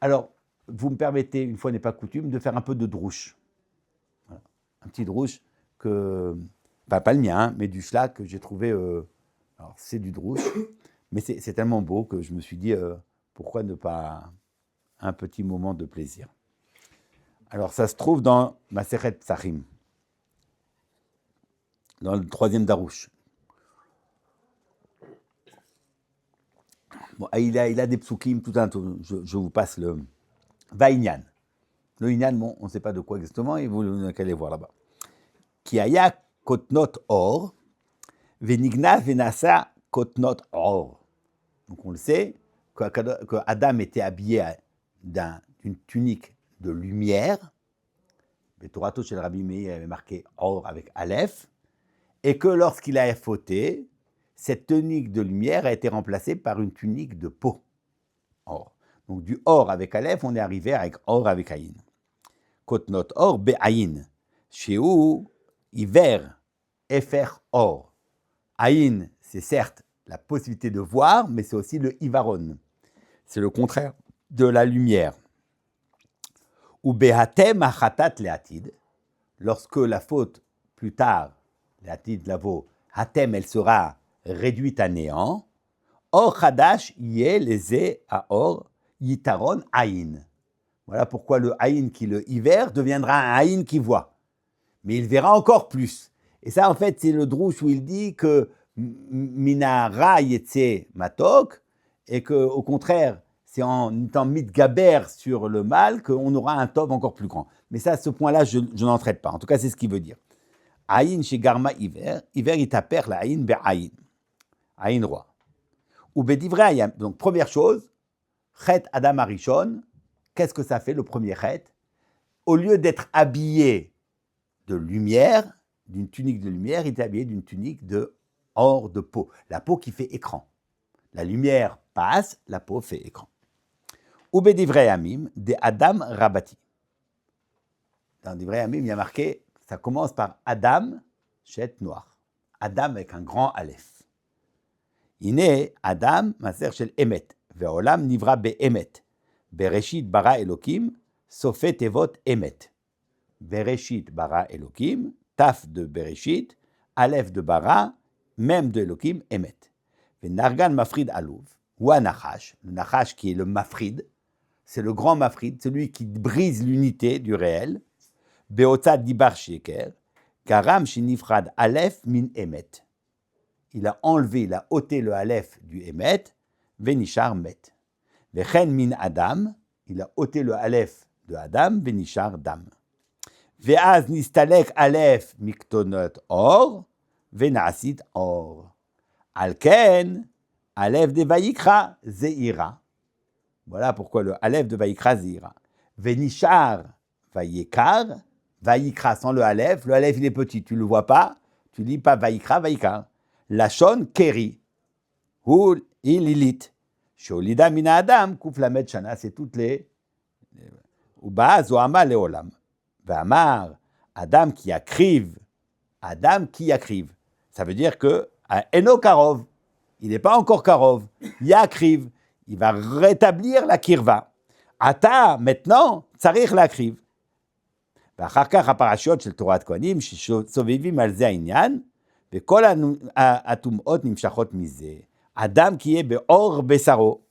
Alors, vous me permettez, une fois n'est pas coutume, de faire un peu de drouche. Voilà. Un petit drouche que, pas le mien, hein, mais du shla que j'ai trouvé. Alors, c'est du drouche, mais c'est tellement beau que je me suis dit, pourquoi ne pas un petit moment de plaisir. Alors, ça se trouve dans Masechet Psachim, dans le 3e Darouche. Bon, il a des psukim, tout un tour. Je vous passe le Vaïnyan. Le Inyan, bon, on ne sait pas de quoi exactement, et vous n'avez qu'à aller voir là-bas. Ki haya kotnot or, venigna venasa kotnot or. Donc on le sait, que Adam était habillé d'une tunique de lumière. Le Torato chez le Rabbi Meir avait marqué or avec Aleph, et que lorsqu'il a fauté, cette tunique de lumière a été remplacée par une tunique de peau. Or. Donc du or avec Aleph, on est arrivé avec or avec Aïn. Kotnot or be'aïn. Shehu hiver efer or. Aïn, c'est certes la possibilité de voir, mais c'est aussi le hivaron. C'est le contraire de la lumière. Ou behatem achatat leatid. Lorsque la faute, plus tard, leatid lavo, hatem, elle sera réduite à néant. Or chadash yé leze à or yitaron aïn. Voilà pourquoi le aïn qui le hiver deviendra un aïn qui voit. Mais il verra encore plus. Et ça, en fait, c'est le drouche où il dit que minara yetse matok, et qu'au contraire, c'est en étant mitgaber sur le mal qu'on aura un tov encore plus grand. Mais ça, ce point-là, je n'en traite pas. En tout cas, c'est ce qu'il veut dire. Aïn chez garma hiver, hiver itaper la aïn be aïn. Aïn roi. Ou Bedivrei Hayam. Donc, première chose, Chet Adam Arishon, qu'est-ce que ça fait le premier Chet? Au lieu d'être habillé de lumière, d'une tunique de lumière, il est habillé d'une tunique de or de peau. La peau qui fait écran. La lumière passe, la peau fait écran. Ou Bedivrei Hayamim, de Adam Rabati. Dans Divrei Hayamim, il y a marqué, ça commence par Adam, chet noir. Adam avec un grand Aleph. Ine Adam, maser shel Emet, ve'olam nivra be'emet, bereshit bara Elokim, sofet evot Emet. Bereshit bara Elokim, taf de Bereshit, Aleph de bara, même de Elokim, Emet. Ve'nargan mafrid alouv, ou un nachash, le nachash qui est le mafrid, c'est le grand mafrid, celui qui brise l'unité du réel. Beotzat dibar sheker, karam shinifrad aleph min emet. Il a enlevé, il a ôté le aleph du emet, venishar met. Vechen min adam, il a ôté le aleph de adam, venishar dam. Veaz nistalek aleph miktonot or, venasit or. Alken, aleph de vayikra zeira. Voilà pourquoi le aleph de vayikra zeira. Venishar vayikar, Vayikra sans le Aleph il est petit, tu ne le vois pas, tu lis pas Vayikra, Vayikar. Lachon Keri, ou Ililit, Sholida Mina Adam, Kouf Lamed Shana, c'est toutes les. Uba Zoama Leolam. Vamar, Adam qui akrive, ça veut dire que Eno Karov, il n'est pas encore Karov, Yakriv, il va rétablir la Kirva. Ata, maintenant, Tsarich l'akrive. ואחר כך הפרשות של תורת כהנים שסובבים על זה העניין, וכל הטומאות נמשכות מזה. אדם כי יהיה באור בשרו,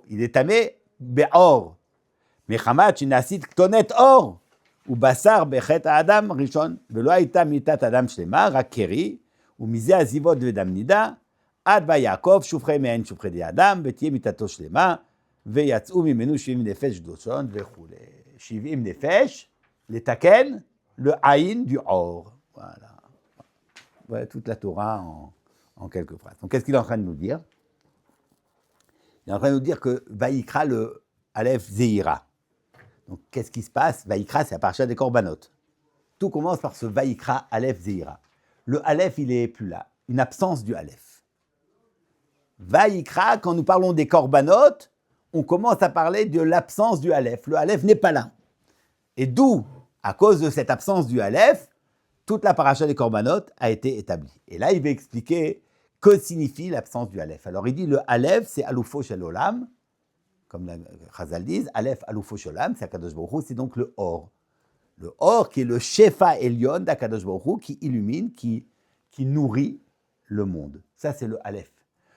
il est טמא באור, מחמת שנעשית כתונת אור, ובשר בחטא האדם הראשון, ולא הייתה מיתת אדם שלמה, רק קרי, ומזה עזיבות ודם נידה, עד ויעקב שופכי מעין שופכי די אדם, ותהיה מיתתו שלמה, ויצאו ממנו 70 נפש קדושות וכו'. 70 nefesh, les taken, le haïn du or. Voilà toute la Torah en quelques phrases. Donc, qu'est-ce qu'il est en train de nous dire? Il est en train de nous dire que Vayikra, le Aleph Zeira. Donc, qu'est-ce qui se passe? Vayikra, c'est la paracha des Korbanot. Tout commence par ce Vayikra, Aleph Zeira. Le Aleph, il n'est plus là. Une absence du Aleph. Vayikra, quand nous parlons des Korbanot, on commence à parler de l'absence du Aleph. Le Aleph n'est pas là. Et d'où, à cause de cette absence du Aleph, toute la paracha des Korbanot a été établie. Et là, il va expliquer que signifie l'absence du Aleph. Alors, il dit le Aleph, c'est Aloufo Shel Olam, comme les Chazal disent, Aleph Aloufo Shel Olam, c'est Akadosh Baruch Hu, c'est donc le Or. Le Or qui est le Shefa Elyon d'Akadosh Baruch Hu, qui illumine, qui nourrit le monde. Ça, c'est le Aleph.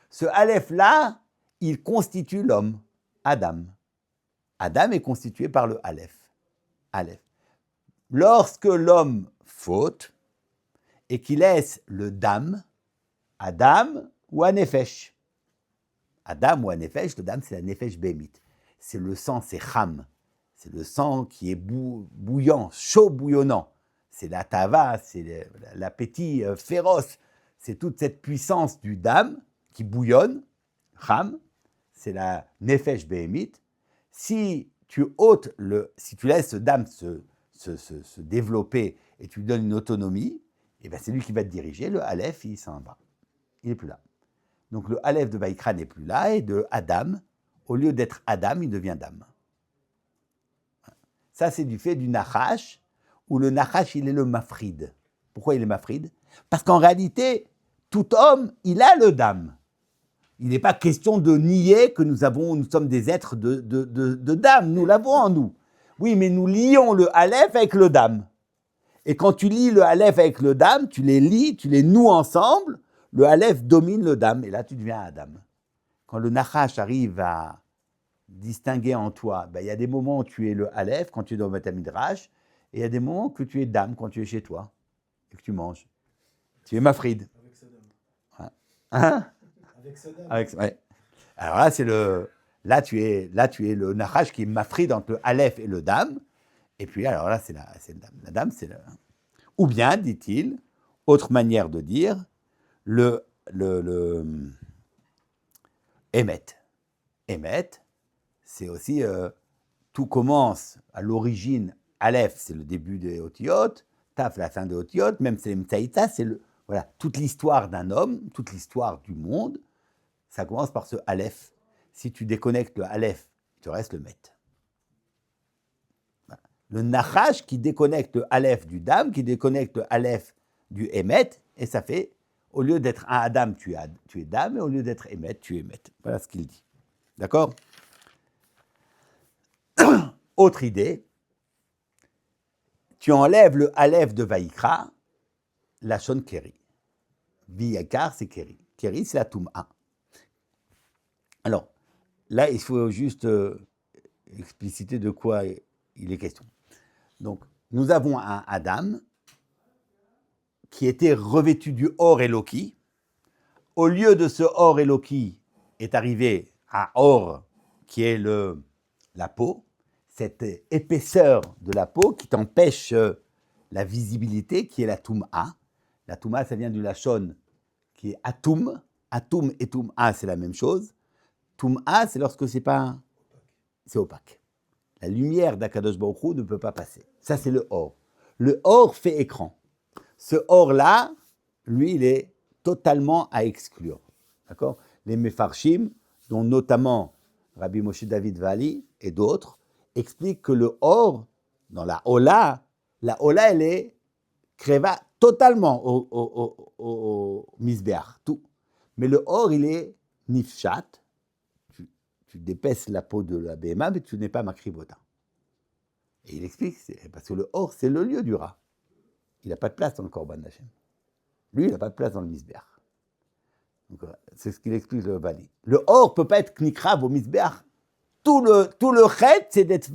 Ce Aleph-là, il constitue l'homme. Adam. Adam est constitué par le Aleph. Lorsque l'homme faute et qu'il laisse le Dam, Adam ou un Nefesh. Adam ou un Nefesh, le Dam c'est la Nefesh Bémite. C'est le sang, c'est Cham. C'est le sang qui est bouillant, chaud bouillonnant. C'est la tava, c'est l'appétit féroce. C'est toute cette puissance du Dam qui bouillonne, Cham. C'est la Nefesh Béhémite. Si tu laisses ce Dam se développer et tu lui donnes une autonomie, et ben c'est lui qui va te diriger. Le Aleph, il s'en va. Il n'est plus là. Donc le Aleph de Vayikra n'est plus là, et de Adam, au lieu d'être Adam, il devient Dam. Ça, c'est du fait du Nachash, où le Nachash, il est le Mafrid. Pourquoi il est Mafrid? Parce qu'en réalité, tout homme, il a le Dam. Il n'est pas question de nier que nous sommes des êtres de Dam, nous l'avons en nous. Oui, mais nous lions le Aleph avec le Dam. Et quand tu lis le Aleph avec le Dam, tu les lis, tu les noues ensemble, le Aleph domine le Dam, et là tu deviens Adam. Quand le Nachash arrive à distinguer en toi, il y a des moments où tu es le Aleph, quand tu es dans le Beth Midrash, et il y a des moments où tu es Dam, quand tu es chez toi, et que tu manges. Tu es Mafrid. Avec ce dame. Hein? Avec ce dame. Ouais. Alors là, tu es le Nachash qui est Mafrid entre le Aleph et le Dam. Et puis, alors là, c'est le Dam. La Dam, c'est le. Ou bien, dit-il, autre manière de dire, le Emet. Emet, c'est aussi, tout commence à l'origine, Aleph, c'est le début des Otiyot, Taf, la fin des Otiyot, même c'est les Mtsaïta, c'est voilà, toute l'histoire d'un homme, toute l'histoire du monde, ça commence par ce Aleph. Si tu déconnectes le Aleph, il te reste le Met. Voilà. Le Nachash qui déconnecte le Aleph du Dam, qui déconnecte le Aleph du Emet, et ça fait, au lieu d'être un Adam, tu es Dam, et au lieu d'être Emet, tu es Emet. Voilà ce qu'il dit. D'accord? Autre idée, tu enlèves le Aleph de Vaïkra, la Shon Keri. Vayikar, c'est Keri. Keri, c'est la Toum'a. Alors, là, il faut juste expliciter de quoi il est question. Donc, nous avons un Adam qui était revêtu du Or Eloki. Au lieu de ce Or Eloki est arrivé un Or qui est la peau, cette épaisseur de la peau qui t'empêche la visibilité, qui est la Toum'a. La Toum'a, ça vient du Lachon, qui est Atoum. Atoum et Toum'a, c'est la même chose. Toum'a, c'est lorsque c'est opaque. La lumière d'Akadosh Baruch Hu ne peut pas passer. Ça, c'est le Or. Le Or fait écran. Ce Or-là, lui, il est totalement à exclure. D'accord? Les Mefarshim, dont notamment Rabbi Moshe David Vali et d'autres, expliquent que le Or, dans la Ola, elle est créva totalement au Misbeach, tout. Mais le Or, il est nifshat. Tu dépaisses la peau de la BMA, mais tu n'es pas makribota. Et il explique, parce que le Or, c'est le lieu du rat. Il n'a pas de place dans le Korban d'Hachem. Lui, il n'a pas de place dans le Misbeach. Donc, c'est ce qu'il explique le Vali. Le Or ne peut pas être knikrav au Misbeach. Tout le chet, c'est d'être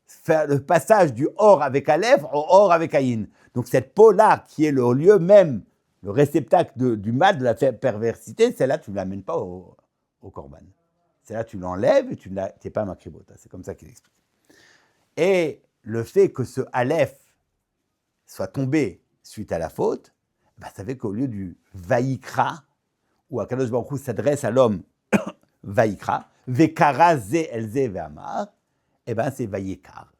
faire le passage du Or avec Aleph au Or avec Aïn. Donc cette peau-là, qui est le lieu même, le réceptacle du mal, de la perversité, celle-là, tu ne l'amènes pas au Korban. Celle-là, tu l'enlèves et tu n'es pas makribota. C'est comme ça qu'il explique. Et le fait que ce Aleph soit tombé suite à la faute, ça fait qu'au lieu du Vaïkra, où Akadosh Baruch Hu s'adresse à l'homme, Vaïkra, Vekara ze elze ve'amar, c'est Vaïkar.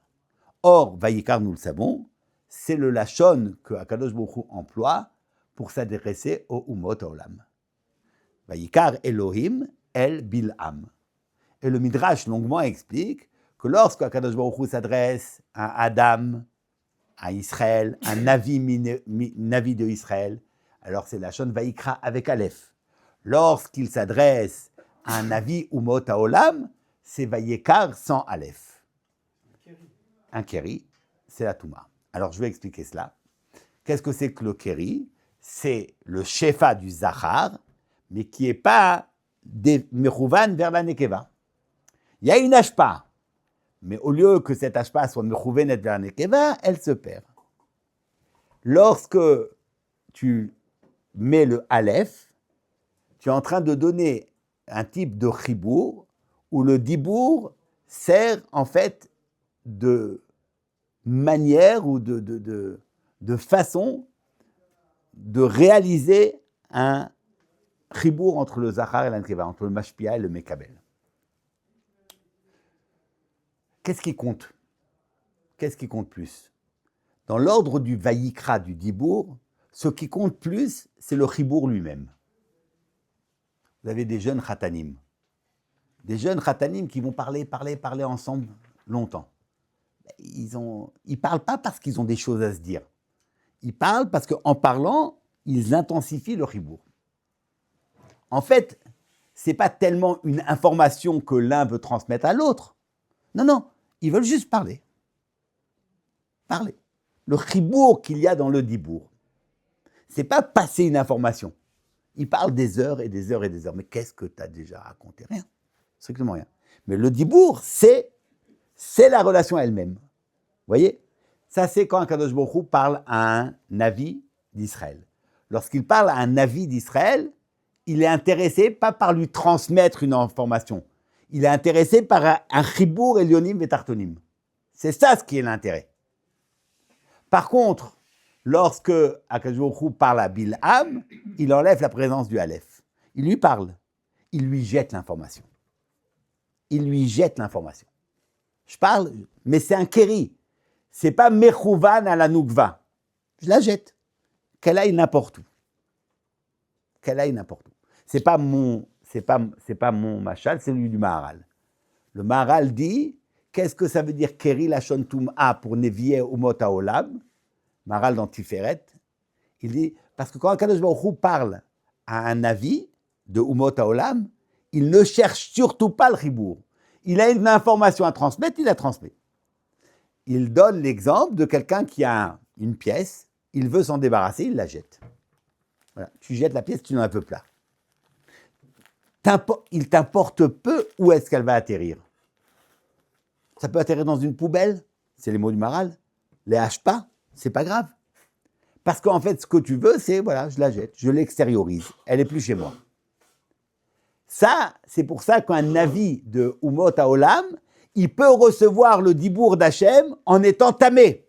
Or, Vaïkar, nous le savons, c'est le lachon que Akadosh Baruch Hu emploie pour s'adresser au Umot Olam. Vaïkar Elohim el Bil'am. Et le Midrash longuement explique que lorsque Akadosh Baruch Hu s'adresse à Adam, à Israël, un Navi de Israël, alors c'est la Shon Vaïkra avec Aleph. Lorsqu'il s'adresse à un Navi Umot Haolam, c'est Vaïkar sans Aleph. Un Keri, c'est la Touma. Alors je vais expliquer cela. Qu'est-ce que c'est que le Keri? C'est le Shefa du Zachar, mais qui n'est pas des Mechouvan vers la Nekeva. Il y a une Ashpa. Mais au lieu que cette Ashpa soit mechouvenet vers la Nekeva, elle se perd. Lorsque tu mets le Aleph, tu es en train de donner un type de chibour où le dibour sert en fait de manière ou de façon de réaliser un chibour entre le Zachar et la Nekeva, entre le Mashpia et le Mekabel. Qu'est-ce qui compte? Qu'est-ce qui compte plus? Dans l'ordre du Vaïkra, du Dibour, ce qui compte plus, c'est le Chibour lui-même. Vous avez des jeunes Khatanim. Des jeunes Khatanim qui vont parler ensemble longtemps. Ils ne parlent pas parce qu'ils ont des choses à se dire. Ils parlent parce qu'en parlant, ils intensifient le Chibour. En fait, ce n'est pas tellement une information que l'un veut transmettre à l'autre. Non. Ils veulent juste parler. Parler. Le chibour qu'il y a dans le dibour. Ce n'est pas passer une information. Ils parlent des heures et des heures et des heures. Mais qu'est-ce que tu as déjà raconté? Rien. Strictement rien. Mais le dibour, c'est la relation elle-même. Vous voyez? Ça, c'est quand Akadosh Baruch Hu parle à un Navi d'Israël. Lorsqu'il parle à un Navi d'Israël, il est intéressé pas par lui transmettre une information. Il est intéressé par un chibour elionim et tartonim. C'est ça ce qui est l'intérêt. Par contre, lorsque Akadosh Baruch Hu parle à Bilham, il enlève la présence du Aleph. Il lui parle. Il lui jette l'information. Il lui jette l'information. Je parle, mais c'est un kéri. C'est pas Mechouvan à la Nougva. Je la jette. Qu'elle aille n'importe où. Qu'elle aille n'importe où. C'est pas mon machal, c'est celui du Maharal. Le Maharal dit, qu'est-ce que ça veut dire Keri Lachon Tum'a pour Nevié Umot Haolam? Maharal dans Tiferet. Il dit, parce que quand Akadosh Baruch Hu parle à un avis de Umot Haolam, il ne cherche surtout pas le chibour. Il a une information à transmettre, il la transmet. Il donne l'exemple de quelqu'un qui a une pièce, il veut s'en débarrasser, il la jette. Voilà. Tu jettes la pièce, tu n'en as peu plat. Il t'importe peu où est-ce qu'elle va atterrir. Ça peut atterrir dans une poubelle, c'est les mots du Maharal. Les hache pas, c'est pas grave. Parce qu'en fait, ce que tu veux, c'est, voilà, je la jette, je l'extériorise, elle est plus chez moi. Ça, c'est pour ça qu'un avis de Umot Haolam, il peut recevoir le dibour d'Hachem en étant tamé.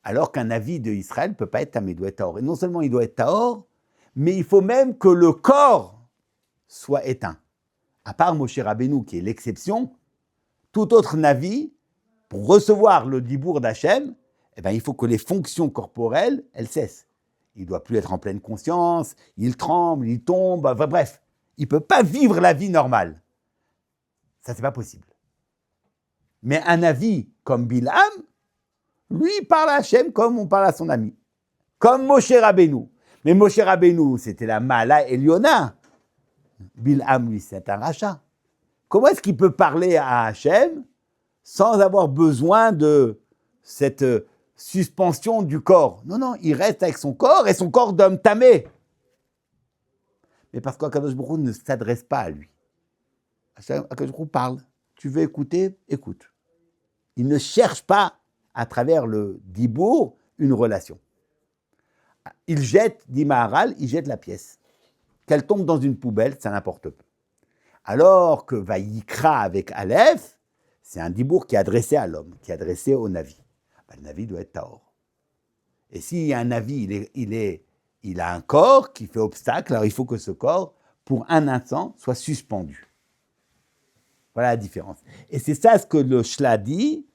Alors qu'un avis de Israël ne peut pas être tamé, il doit être tahor. Et non seulement il doit être tahor, mais il faut même que le corps soit éteint. À part Moshe Rabbeinu, qui est l'exception, tout autre navi, pour recevoir le dibour d'Hachem, eh ben, il faut que les fonctions corporelles, elles cessent. Il ne doit plus être en pleine conscience, il tremble, il tombe, enfin, bref. Il ne peut pas vivre la vie normale. Ça, c'est pas possible. Mais un avis comme Bilham, lui, il parle à Hachem comme on parle à son ami. Comme Moshe Rabbeinu. Mais Moshe Rabbeinu, c'était la Mala Eliona. Bilham, lui, c'est un rachat. Comment est-ce qu'il peut parler à Hachem sans avoir besoin de cette suspension du corps? Non, non, il reste avec son corps et son corps d'homme tamé. Mais parce qu'Akadosh Baruch Hu ne s'adresse pas à lui. Akadosh Baruch Hu parle. Tu veux écouter? Écoute. Il ne cherche pas, à travers le dibour, une relation. Il jette, dit Maharal, il jette la pièce. Qu'elle tombe dans une poubelle, ça n'importe peu. Alors que Vayikra avec Aleph, c'est un dibour qui est adressé à l'homme, qui est adressé au Navi. Ben, le Navi doit être Tahor. Et si un Navi, il a un corps qui fait obstacle, alors il faut que ce corps, pour un instant, soit suspendu. Voilà la différence. Et c'est ça ce que le Shla dit,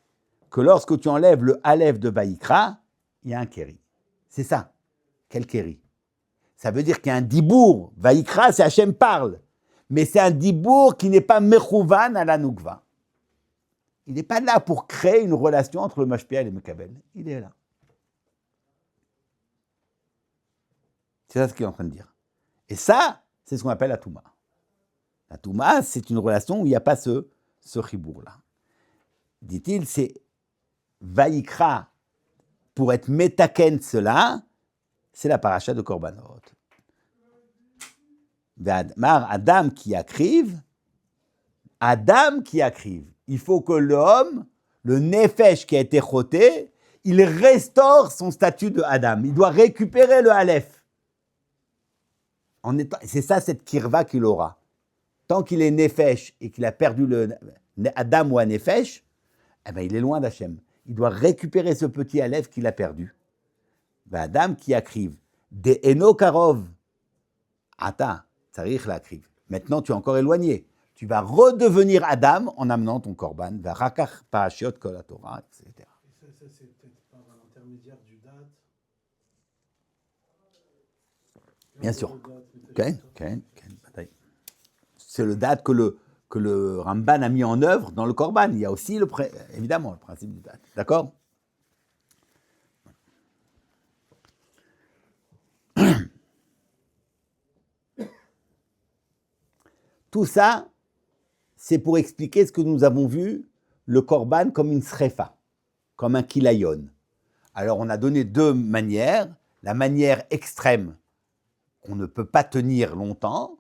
que lorsque tu enlèves le Aleph de Vayikra, il y a un Kéri. C'est ça. Quel Kéri? Ça veut dire qu'il y a un dibour. Vayikra, c'est Hachem parle. Mais c'est un dibour qui n'est pas mechouvan à la nougva. Il n'est pas là pour créer une relation entre le mashpia et le mekabel. Il est là. C'est ça ce qu'il est en train de dire. Et ça, c'est ce qu'on appelle la touma. La touma, c'est une relation où il n'y a pas ce chibour-là. Dit-il, c'est Vayikra, pour être metaken cela, c'est la paracha de Korbanot. Adam qui akrive, il faut que l'homme, le nefesh qui a été choté, il restaure son statut de Adam. Il doit récupérer le Aleph. C'est ça cette kirva qu'il aura. Tant qu'il est nefesh et qu'il a perdu le Adam ou un nefesh, eh ben, il est loin d'Hachem. Il doit récupérer ce petit Aleph qu'il a perdu. Adam qui akrive. De Eno Karov. Ata, Tsarich l'akrive. Maintenant, tu es encore éloigné. Tu vas redevenir Adam en amenant ton korban. Varakach parashiot kol la Torah, etc. Et ça c'est peut-être par l'intermédiaire du date. Bien sûr. C'est le date que le Ramban a mis en œuvre dans le korban. Il y a aussi, évidemment, le principe du date. D'accord? Tout ça, c'est pour expliquer ce que nous avons vu, le korban comme une srefa, comme un kilayon. Alors, on a donné deux manières. La manière extrême, qu'on ne peut pas tenir longtemps,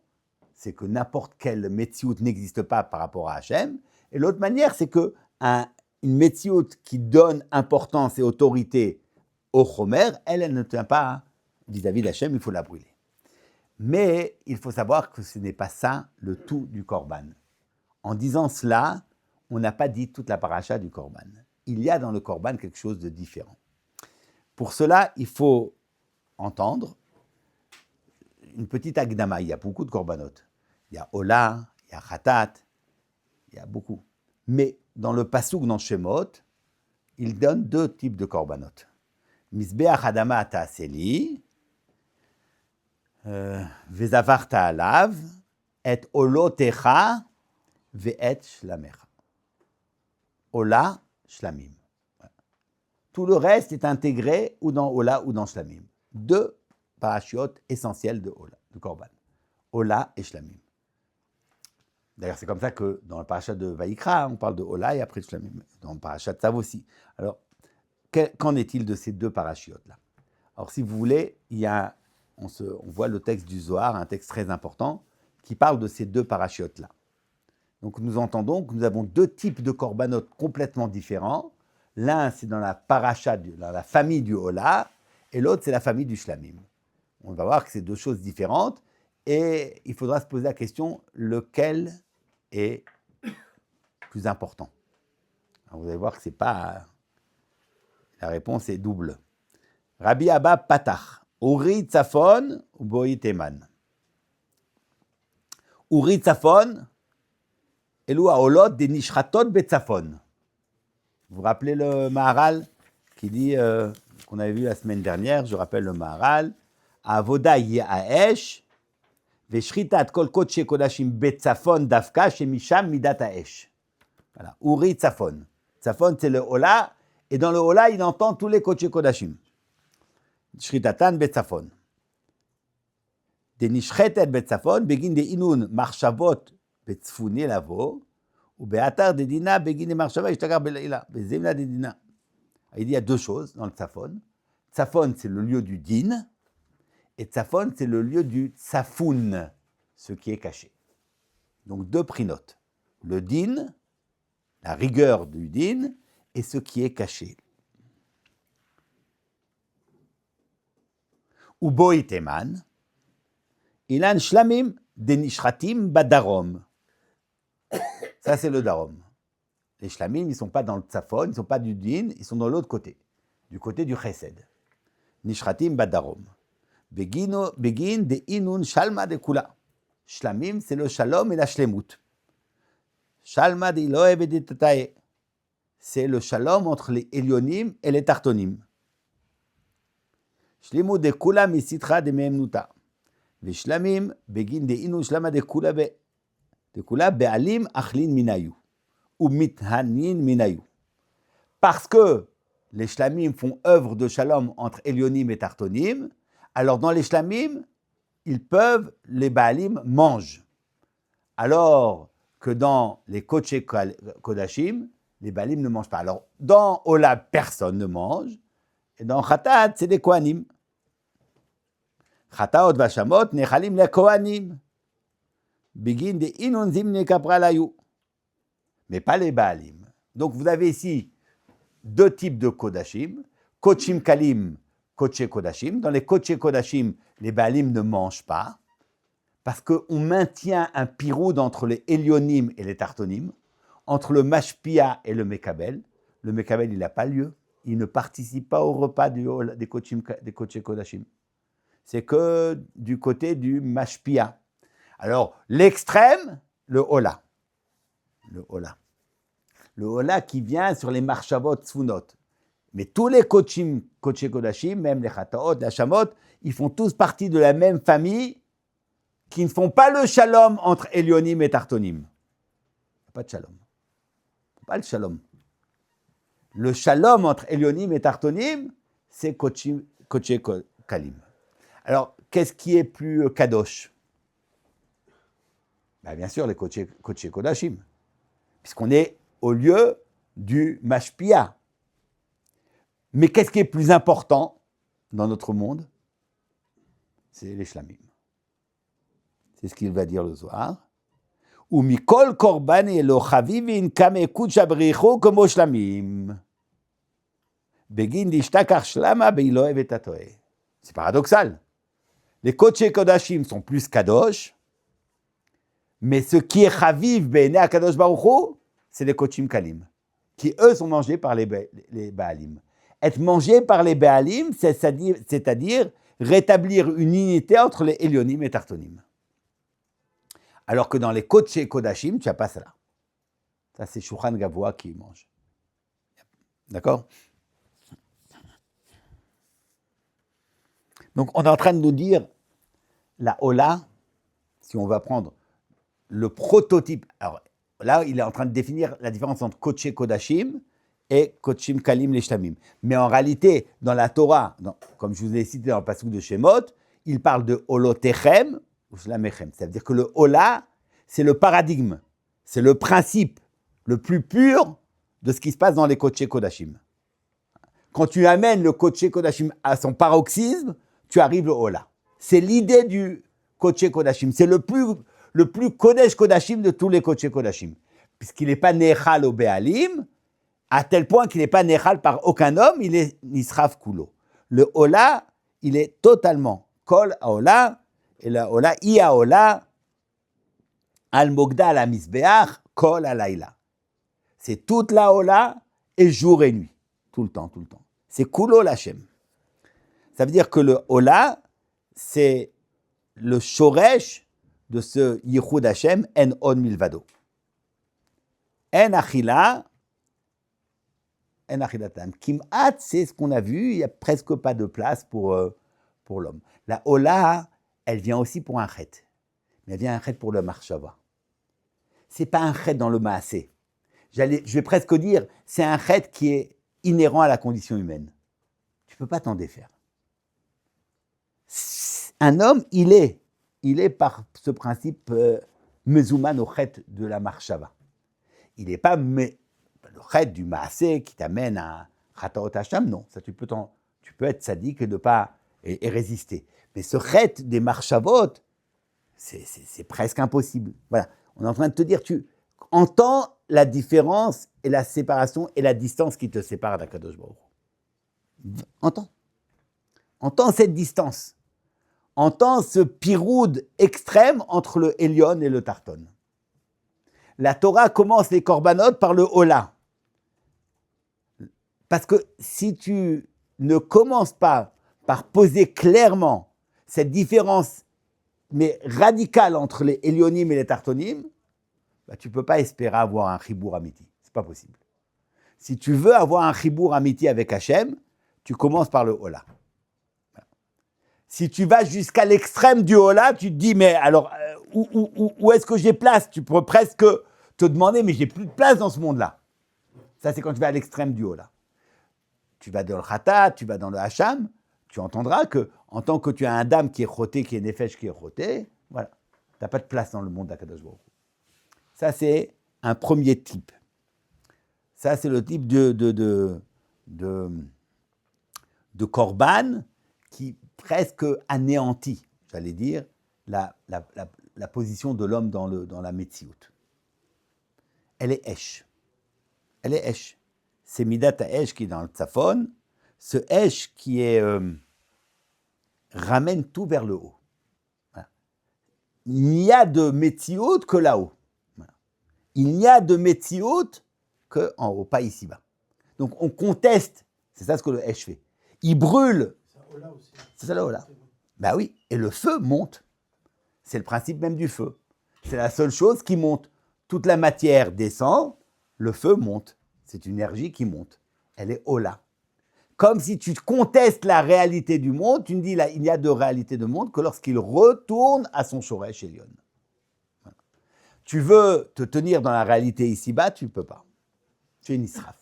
c'est que n'importe quel metsiout n'existe pas par rapport à Hachem. Et l'autre manière, c'est qu'une metsiout qui donne importance et autorité au chomer, elle ne tient pas vis-à-vis d'Hachem, il faut la brûler. Mais il faut savoir que ce n'est pas ça le tout du korban. En disant cela, on n'a pas dit toute la paracha du korban. il y a dans le korban quelque chose de différent. Pour cela, il faut entendre une petite agdama. Il y a beaucoup de korbanot. Il y a Ola, il y a Khatat, il y a beaucoup. Mais dans le Pasuk, dans Shemot, il donne deux types de korbanot. Mizbeach Adama Ta'aseli, Vezavarta Alav, et Olotecha, Ve'et Shlamecha. Ola, Shlamim. Tout le reste est intégré ou dans Ola ou dans Shlamim. Deux parachiotes essentiels de Ola, de Korban. Ola et Shlamim. D'ailleurs, c'est comme ça que dans le parachat de Vaïkra, on parle de Ola et après de Shlamim. Dans le parachat de Tzav aussi. Alors, qu'en est-il de ces deux parachiotes-là? Alors, si vous voulez, on voit le texte du Zohar, un texte très important, qui parle de ces deux parachiotes-là. Donc, nous entendons que nous avons deux types de korbanot complètement différents. L'un, c'est dans la paracha, dans la famille du Ola, et l'autre, c'est la famille du Shlamim. On va voir que c'est deux choses différentes, et il faudra se poser la question, lequel est plus important? Alors, vous allez voir que c'est pas... La réponse est double. Rabbi Abba Patach, Uri Tzafon ou Boi Teman. Uri Tzafon, Elou Haolot de Nishratot Betzafon. Vous vous rappelez le Maharal qui dit, qu'on avait vu la semaine dernière, je rappelle le Maharal, Avoda Ye'aesh, Veshritat Kol Kodshe Kodashim Betzafon Dafka Shemisham Midat Haesh. Voilà, Uri Tzafon. Tzafon, c'est le Ola, et dans le Ola, il entend tous les Kodshe Kodashim. Shritatan Betzafon. De Nishretet Betzafon, Begin de Inun Marshavot Betzfuni Lavo, ou Beatar de Dina, Begin de Marshava, Ishtagar Belaila, Bezemna de Dina. Il y a deux choses dans le Tzafon. Tzafon, c'est le lieu du din, et Tzafon, c'est le lieu du Tzafoun, ce qui est caché. Donc deux prinotes. Le din, la rigueur du din, et ce qui est caché. Uboi Teman, Ilan Shlamim Denishratim Badarom. Ça, c'est le Darom. Les Shlamim, ils ne sont pas dans le Tzafon, ils ne sont pas du Din, ils sont dans l'autre côté, du côté du Chesed. Nishratim Badarom. Begin de Inun Shalma de Kula. Shlamim, c'est le Shalom et la Shlemut. Shalma de Iloev et de Tatae. C'est le Shalom entre les Elyonim et les Tartonim. Shlemut de Kula misitra de Memnuta. Veshlamim, Begin de Inun Shlama de Kula Be'alim Achlin Minayu. Ou Mithanin Minayu. Parce que les Shlamim font œuvre de Shalom entre Elyonim et Tartonim, alors dans les Shlamim, les Baalim mangent. Alors que dans les Kodshe Kodashim, les Baalim ne mangent pas. Alors dans Ola, personne ne mange, et dans Khatat, c'est des Kohanim. Khataot Vashamot, Nechalim le Kohanim. Begin de Inun Zimne Kapralayu. Mais pas les Baalim. Donc vous avez ici deux types de Kodashim, Kodshim Kalim, Kodshe Kodashim. Dans les Kodshe Kodashim, les Baalim ne mangent pas, parce qu'on maintient un piroud entre les Elyonim et les Tartonim, entre le Mashpia et le Mekabel. Le Mekabel, il n'a pas lieu, il ne participe pas au repas des Kodshe Kodashim. C'est que du côté du Mashpia. Alors, l'extrême, le Ola. Le Ola. Le Ola qui vient sur les Marshavot Tzfunot. Mais tous les Kodshe Kodashim, même les Khataot, les Hashamot, ils font tous partie de la même famille qui ne font pas le Shalom entre Elyonim et Tartonim. Pas de Shalom. Pas le Shalom. Le Shalom entre Elyonim et Tartonim, c'est Kodshe Kalim. Alors, qu'est-ce qui est plus Kadosh? Bien sûr, les Kodshe Kodashim. Puisqu'on est au lieu du Mashpia. Mais qu'est-ce qui est plus important dans notre monde? C'est les Shlamim. C'est ce qu'il va dire le Zohar. Ou mikol korban elo chavivin kame kudsha bricho komo Shlamim. Begin d'ishtakar shlama beilo evet atoe. C'est paradoxal. Les Kodshe Kodashim sont plus kadosh, mais ce qui est chaviv be'enei HaKadosh Baruch Hu, c'est les Kodshim Kalim. qui eux sont mangés par les Baalim. Être mangé par les Baalim, c'est-à-dire rétablir une unité entre les Elyonim et Tartonim. Alors que dans les Kodesh Kodashim, tu n'as pas cela. Ça, c'est Shulchan Gavoa qui mange. D'accord? Donc, on est en train de nous dire, la Ola, si on va prendre le prototype. Alors, là, il est en train de définir la différence entre Kodesh Kodashim et Kodshim Kalim Leshtamim. Mais en réalité, dans la Torah, comme je vous ai cité dans le passage de Shemot, il parle de Olotechem ou Shlamechem. Ça veut dire que le Ola, c'est le paradigme, c'est le principe le plus pur de ce qui se passe dans les Kodesh Kodashim. Quand tu amènes le Kodesh Kodashim à son paroxysme, tu arrives au Ola. C'est l'idée du Kodesh Kodashim. C'est le plus Kodesh Kodashim de tous les Kodesh Kodashim. Puisqu'il n'est pas Nechal au Béalim, à tel point qu'il n'est pas Nechal par aucun homme, il est Nisraf Kulo. Le Ola, il est totalement Kol Haola, et le Ola, Ia Ola, Al Mogda Al Misbeach, Kol Halayla. C'est toute la Ola, et jour et nuit. Tout le temps. C'est Kulo Lachem. Ça veut dire que le Ola, c'est le Shoresh de ce Yichud Hashem, En On Milvado. En Achila, En Achilatam. Kim'at, c'est ce qu'on a vu, il n'y a presque pas de place pour l'homme. La Ola, elle vient aussi pour un chet. Mais elle vient un chet pour le Marshava. Ce n'est pas un chet dans le Maasé. Je vais presque dire, c'est un chet qui est inhérent à la condition humaine. Tu ne peux pas t'en défaire. Un homme, il est par ce principe mezouman au chet de la marshava. Il n'est pas le chet du maasé qui t'amène à chataot hasham, non. Ça, tu peux être sadique et ne pas et résister. Mais ce chet des marshavot, c'est presque impossible. Voilà, on est en train de te dire, tu entends la différence et la séparation et la distance qui te sépare d'Akadosh Baruch Hu. Entends cette distance. Entends ce piroud extrême entre le Elyon et le Tarton. La Torah commence les korbanot par le Ola. Parce que si tu ne commences pas par poser clairement cette différence, mais radicale entre les Elyonim et les Tartonim, bah, tu ne peux pas espérer avoir un chibour amiti. Ce n'est pas possible. Si tu veux avoir un chibour amiti avec Hachem, tu commences par le Ola. Si tu vas jusqu'à l'extrême du Ola, tu te dis, mais alors, où est-ce que j'ai place? Tu peux presque te demander, mais j'ai plus de place dans ce monde-là. Ça, c'est quand tu vas à l'extrême du Ola. Tu vas dans le Khata, tu vas dans le Hacham, tu entendras que, en tant que tu as un dame qui est choté, qui est nefesh, qui est choté, voilà, tu n'as pas de place dans le monde d'Akadosh Baruch Hu. Ça, c'est un premier type. Ça, c'est le type de korban qui presque anéantit, j'allais dire, la position de l'homme dans la Metsiout. Elle est Esh. C'est Midat HaEsh qui est dans le Tzafon, ce Esh qui ramène tout vers le haut. Voilà. Il n'y a de Metsiout que là-haut. Voilà. Il n'y a de Metsiout qu'en haut, pas ici-bas. Donc on conteste, c'est ça ce que le Esh fait. Il brûle. C'est ça là. Ben oui, et le feu monte. C'est le principe même du feu. C'est la seule chose qui monte. Toute la matière descend, le feu monte. C'est une énergie qui monte. Elle est Ola. Comme si tu contestes la réalité du monde, tu me dis là, il n'y a de réalité de monde que lorsqu'il retourne à son Shoresh Elyon. Voilà. Tu veux te tenir dans la réalité ici-bas, tu ne peux pas. Tu es une israf.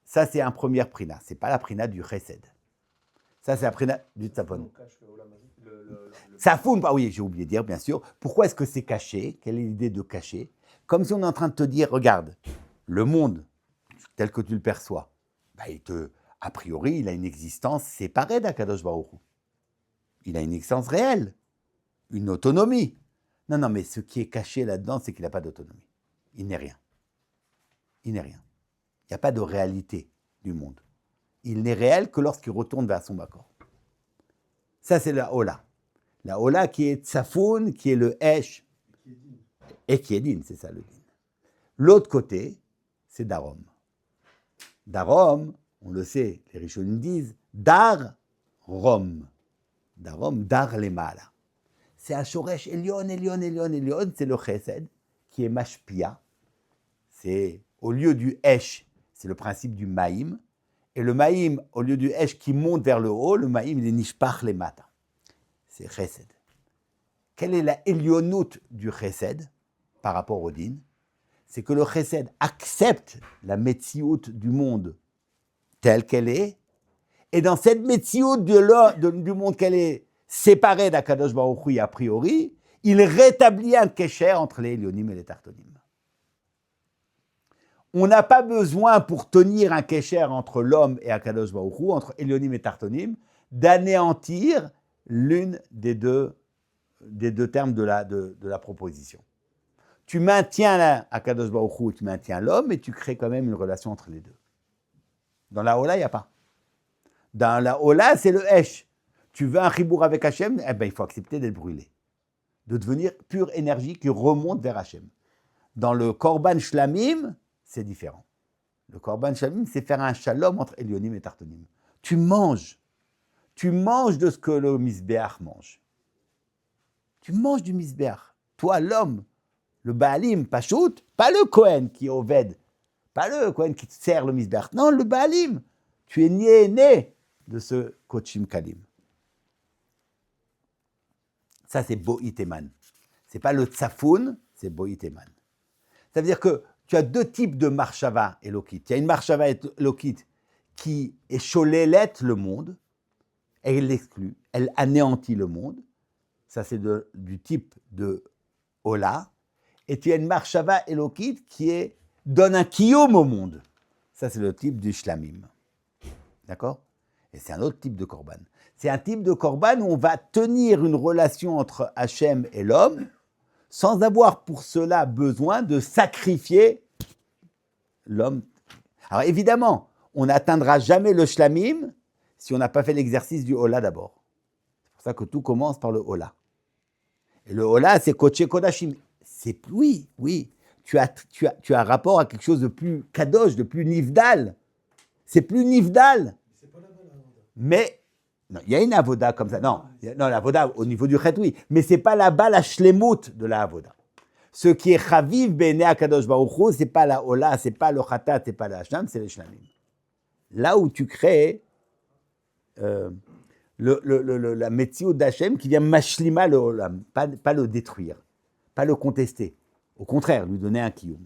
Ça, c'est un premier prina. Ce n'est pas la prina du chesed. Ça, c'est la prina du tzapon. Safoun, oui, j'ai oublié de dire, bien sûr. Pourquoi est-ce que c'est caché? Quelle est l'idée de cacher? Comme si on est en train de te dire, regarde, le monde, tel que tu le perçois, bah, a priori, il a une existence séparée d'Akadosh Baruch Hu. Il a une existence réelle, une autonomie. Non, mais ce qui est caché là-dedans, c'est qu'il n'a pas d'autonomie. Il n'est rien. Il n'y a pas de réalité du monde. Il n'est réel que lorsqu'il retourne vers son Makor. Ça, c'est la Ola. La Ola qui est Tsafoun, qui est le Esh, et qui est Din, c'est ça le Din. L'autre côté, c'est Darom. Darom, on le sait, les Rishonim disent, Dar Rom. Darom, Dar Lemala. C'est un Shoresh Elion, c'est le Chesed, qui est Mashpia. C'est au lieu du Esh, c'est le principe du Maïm. Et le Maïm, au lieu du Esh qui monte vers le haut, le Maïm, il est Nishpach Lemata. C'est Chesed. Quelle est la Elionout du Chesed par rapport au Din? C'est que le Chesed accepte la Metsiout du monde telle qu'elle est, et dans cette Metsiout du monde qu'elle est séparée d'Akadosh Baruch Hu a priori, il rétablit un kécher entre les Elionim et les Tartonim. On n'a pas besoin, pour tenir un kécher entre l'homme et Akadosh Baruch Hu, entre Elionim et Tartonim, d'anéantir l'une des deux termes de la proposition. Tu maintiens Akadosh Baruch Hu, tu maintiens l'homme, et tu crées quand même une relation entre les deux. Dans la Ola, il n'y a pas. Dans la Ola, c'est le Esh. Tu veux un chibour avec Hachem, eh ben, il faut accepter d'être brûlé, de devenir pure énergie qui remonte vers Hachem. Dans le Korban Shlamim, c'est différent. Le Korban Shlamim, c'est faire un shalom entre Elionim et Tartonim. Tu manges de ce que le Misbéach mange. Tu manges du Misbéach. Toi, l'homme, le Baalim, Pachout, pas le Kohen qui est Oved, pas le Kohen qui te sert le Misbéach. Non, le Baalim. Tu es né de ce Kochim Kalim. Ça, c'est Bo'iteman. Ce n'est pas le Tsafoun, c'est Bo'iteman. Ça veut dire que tu as deux types de Marshava Elokit. Il y a une Marshava Elokit qui est cholélet le monde, elle l'exclut, elle anéantit le monde. Ça, c'est du type de Ola. Et tu as une Marshava Elokit qui donne un kiyom au monde. Ça, c'est le type du Shlamim. D'accord? Et c'est un autre type de Korban. C'est un type de Korban où on va tenir une relation entre Hachem et l'homme sans avoir pour cela besoin de sacrifier l'homme. Alors évidemment, on n'atteindra jamais le Shlamim si on n'a pas fait l'exercice du Ola d'abord. C'est pour ça que tout commence par le Ola. Et le Ola, c'est Koche Kodashim. C'est oui. Tu as rapport à quelque chose de plus kadosh, de plus nifdal. C'est plus nifdal. C'est pas là-bas, là. Mais non, il y a une avoda comme ça. Non, l'avoda au niveau du chet, oui. Mais c'est pas là-bas la shlemut de la avoda. Ce qui est chaviv bene akadosh baruch Hu, c'est pas la ola, c'est pas le khatat, c'est pas la shlam, c'est les shlamim. Là où tu crées la metziut d'Hachem qui vient mashlima le olam, pas le détruire, pas le contester. Au contraire, lui donner un kiyum.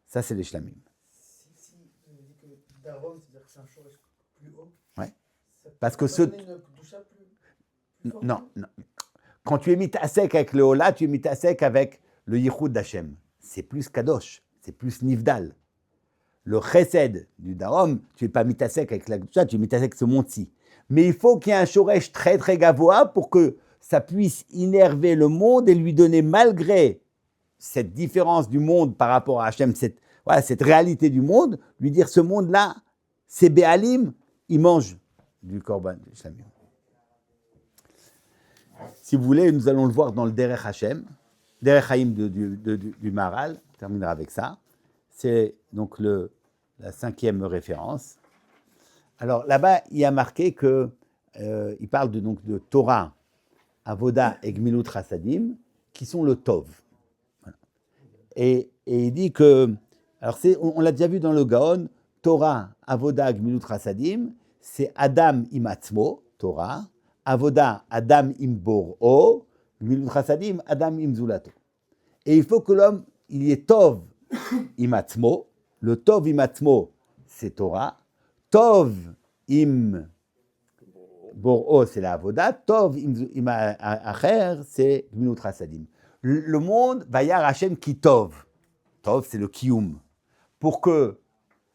Ça, c'est les shlamim. Si on dit que Darom, c'est-à-dire que c'est un shoresh plus haut. Ouais. Ça Parce que peut ce. donner une doucha plus forte. Non. Quand tu es mitasek avec le Ola, tu es mitasek avec le Yichud d'Hachem. C'est plus kadosh, c'est plus nifdal. Le chesed du Darom, tu n'es pas mitasek avec la Gdusha, tu es mitasek avec ce monde-ci. Mais il faut qu'il y ait un shoresh très très gavoa pour que ça puisse innerver le monde et lui donner, malgré cette différence du monde par rapport à Hachem, cette réalité du monde, lui dire ce monde-là, c'est Béalim, il mange du Korban du Shlamim. Si vous voulez, nous allons le voir dans le Derech Hashem, Derech Haïm du Maharal, on terminera avec ça. C'est donc la 5e référence. Alors là-bas, il y a marqué qu'il parle de Torah, Avoda et Gmilut Chasadim, qui sont le Tov. Voilà. Et il dit que, alors on l'a déjà vu dans le Gaon, Torah, Avoda, Gmilut Chasadim, c'est Adam Imatzmo, Torah, Avoda, Adam im Bor'o, Gmilut Chasadim, Adam im Zulato. Et il faut que l'homme, il y ait Tov Imatzmo. Le Tov Imatzmo, c'est Torah. Tov im Bor'o, c'est la Avoda. Tov im Acher, c'est Gmilut Chasadim. Le monde va y avoir Hachem qui Tov. Tov, c'est le Kiyum. Pour que,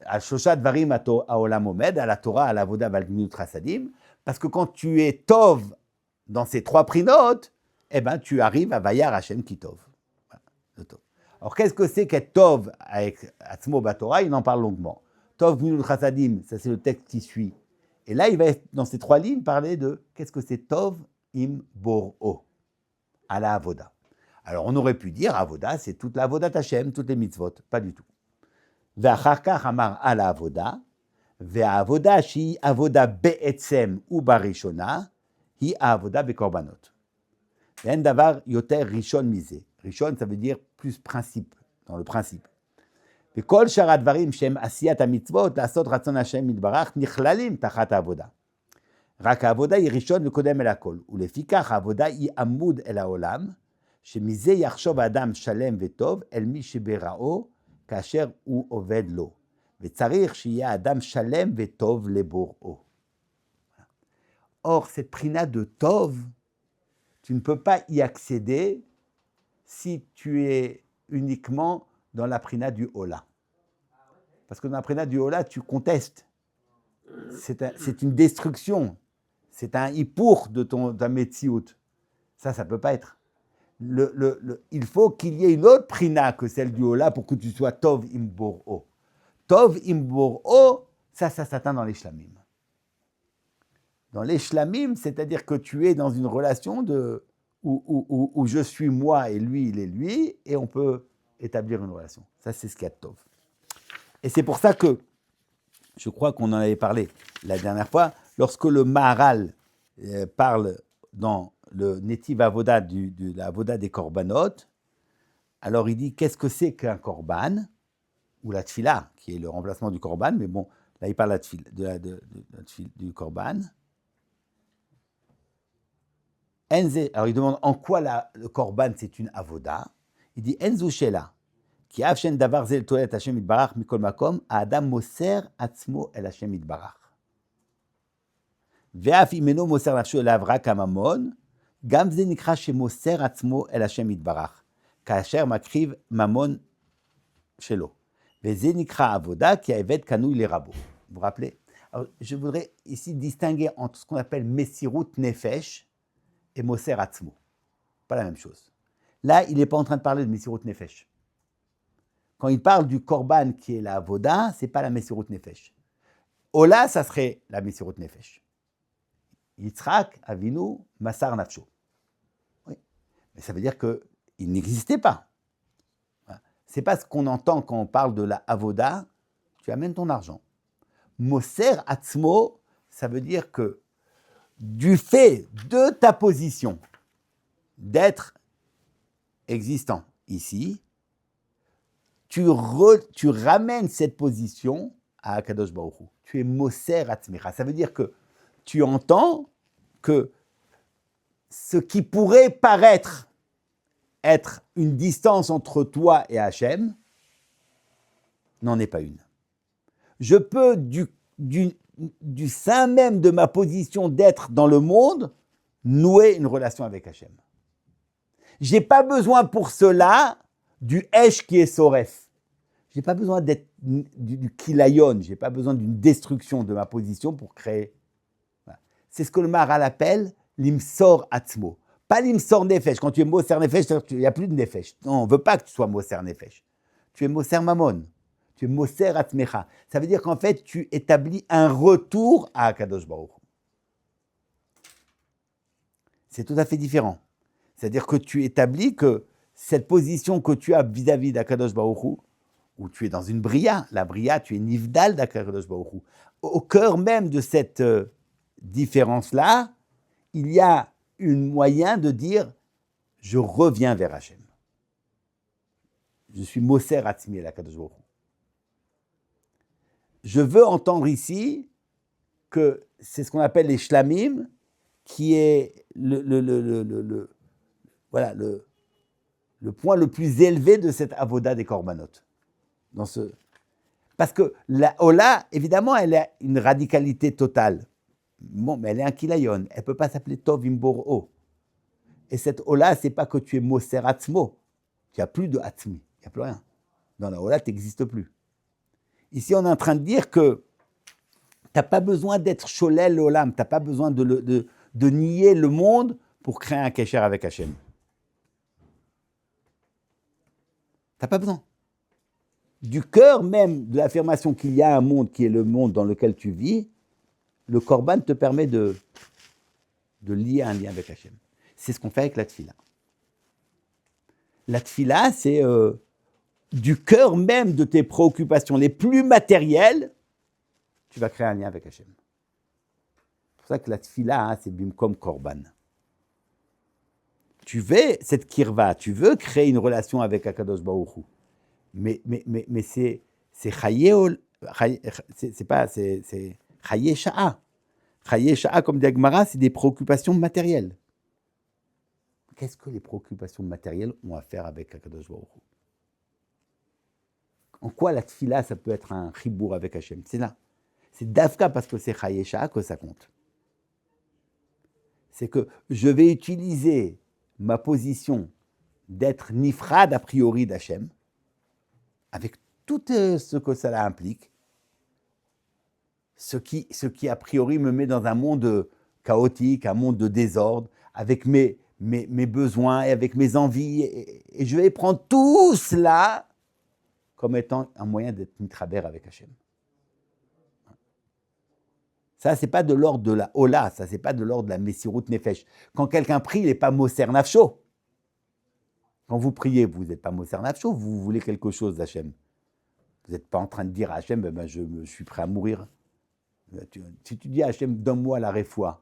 à Shoshat Varim à Olam Omed, à la Torah, à la Avoda, à Gmilut Chasadim, parce que quand tu es Tov dans ces 3 prinotes, eh ben, tu arrives à Vayar Hashem qui Tov. Voilà, le Tov. Alors, qu'est-ce que c'est qu'être Tov avec Atzmo Batorah? Il en parle longuement. Tov Gmilut Chasadim, ça c'est le texte qui suit. Et là, il va, dans ces 3 lignes, parler de qu'est-ce que c'est Tov im Bor'o, à la Avoda. Alors, on aurait pu dire Avoda, c'est toute la Avoda Hashem, toutes les mitzvot. Pas du tout. ואחר כך אמר על העבודה, והעבודה שהיא עבודה בעצם ובראשונה, היא העבודה בקורבנות. ואין דבר יותר ראשון מזה. ראשון, ça veut dire plus principe, dans le principe. וכל שאר הדברים שהם עשיית המצוות, לעשות רצון השם יתברך, נכללים תחת העבודה. רק העבודה היא ראשון וקודם אל הכל, ולפיכך העבודה היא עמוד אל העולם, שמזה יחשוב האדם שלם וטוב אל מי שבראו, כאשר הוא עובד לו. וצריך שיהיה האדם שלם וטוב לבוראו. Or, cette prina de tov, tu ne peux pas y accéder si tu es uniquement dans la prina du hola. Parce que dans la prina du hola, tu contestes. C'est une destruction. C'est un hipour de ta metsiout. Ça ne peut pas être. Il faut qu'il y ait une autre prina que celle du hola pour que tu sois tov im bor'o. Tov im bor'o, ça s'atteint dans les shlamim. Dans les shlamim, c'est-à-dire que tu es dans une relation où je suis moi et lui, il est lui, et on peut établir une relation. Ça, c'est ce qu'il y a de tov. Et c'est pour ça que, je crois qu'on en avait parlé la dernière fois, lorsque le Maharal parle dans le Netiv Avoda, de la Avoda des Korbanot, alors il dit qu'est-ce que c'est qu'un Korban, ou la Tfila, qui est le remplacement du Korban, mais bon, là il parle du Korban. Alors il demande en quoi le Korban c'est une Avoda. Il dit Enzu Shela, ki avshen davar zel tolet Hashem yitbarach mikol makom, האדם מוסר עצמו אל השם יתברך. ואף אם אינו מוסר נפשו אליו רק הממון, גם זה נקרא שמוסר עצמו אל השם יתברך, כאשר מקריב ממון שלו. וזה נקרא עבודה, כי העבד קנוי לרבו. Vous vous rappelez? Alors, je voudrais ici distinguer entre ce qu'on appelle Messirut Nefesh et Moser Atzmo. Pas la même chose. Là, il n'est pas en train de parler de Messirut Nefesh. Quand il parle du Korban qui est la Avoda, ce n'est pas la Messirut Nefesh. Ola, ça serait la Messirut Nefesh. Yitzhak, Avinu, Masar Nafsho. Oui. Mais ça veut dire qu'il n'existait pas. Ce n'est pas ce qu'on entend quand on parle de la Avoda, tu amènes ton argent. Moser Atzmo, ça veut dire que du fait de ta position d'être existant ici, tu ramènes cette position à Akadosh Baruch Hu. Tu es Moser Atzmecha. Ça veut dire que tu entends que ce qui pourrait paraître être une distance entre toi et Hachem n'en est pas une. Je peux, du sein même de ma position d'être dans le monde, nouer une relation avec Hachem. Je n'ai pas besoin pour cela du Esh qui est Soref. Je n'ai pas besoin d'être du Kilayon, je n'ai pas besoin d'une destruction de ma position pour créer. Voilà. C'est ce que le Maharal appelle l'imsor atzmo. Pas l'imsor nefesh. Quand tu es moser nefesh, il n'y a plus de nefesh. Non, on ne veut pas que tu sois moser nefesh. Tu es moser mamon. Tu es moser atzmecha. Ça veut dire qu'en fait, tu établis un retour à Akadosh Baruch Hu. C'est tout à fait différent. C'est-à-dire que tu établis que cette position que tu as vis-à-vis d'Akadosh Baruch Hu, où tu es dans une bria, la bria, tu es nivdal d'Akadosh Baruch Hu. Au cœur même de cette différence-là, il y a un moyen de dire « je reviens vers Hachem ». Je suis Moser Atzmi el Akadosh Baruch Hu. Je veux entendre ici que c'est ce qu'on appelle les shlamim, qui est le point le plus élevé de cette avoda des korbanot. Parce que la Ola, évidemment, elle a une radicalité totale. Bon, mais elle est un kilayon. Elle ne peut pas s'appeler Tov Imbor-O. Et cette Ola, ce n'est pas que tu es Moser Atzmo. Tu n'as plus de Atzmi. Il n'y a plus rien. Dans la Ola, tu n'existes plus. Ici, on est en train de dire que tu n'as pas besoin d'être Sholel Olam. Tu n'as pas besoin de nier le monde pour créer un kesher avec Hachem. Tu n'as pas besoin. Du cœur même de l'affirmation qu'il y a un monde qui est le monde dans lequel tu vis, le korban te permet de lier un lien avec Hachem. C'est ce qu'on fait avec la tfila. La tfila, c'est du cœur même de tes préoccupations les plus matérielles, tu vas créer un lien avec Hachem. C'est pour ça que la tfila, hein, c'est bimkom korban. Tu veux cette kirva, tu veux créer une relation avec Akadosh Baruch Hu. Mais c'est chayé, c'est pas, c'est chayé sha'a. Chayé sha'a, comme dit Agmara, c'est des préoccupations matérielles. Qu'est-ce que les préoccupations matérielles ont à faire avec Akadosh Baruch Hu? En quoi la tfila, ça peut être un chibour avec Hachem? C'est là. C'est d'Afka parce que c'est chayé sha'a que ça compte. C'est que je vais utiliser ma position d'être nifrad a priori d'Hachem, avec tout ce que cela implique, ce qui a priori me met dans un monde chaotique, un monde de désordre, avec mes besoins et avec mes envies, et je vais prendre tout cela comme étant un moyen d'être mitraber avec Hachem. Ça, c'est pas de l'ordre de la Ola, ça, c'est pas de l'ordre de la Messirut Nefesh. Quand quelqu'un prie, il n'est pas Moser Nafsho. Quand vous priez, vous n'êtes pas Moser Nafsho, vous voulez quelque chose d'Hachem. Vous n'êtes pas en train de dire à Hachem, je suis prêt à mourir. Si tu dis à Hachem, donne-moi la réfoua,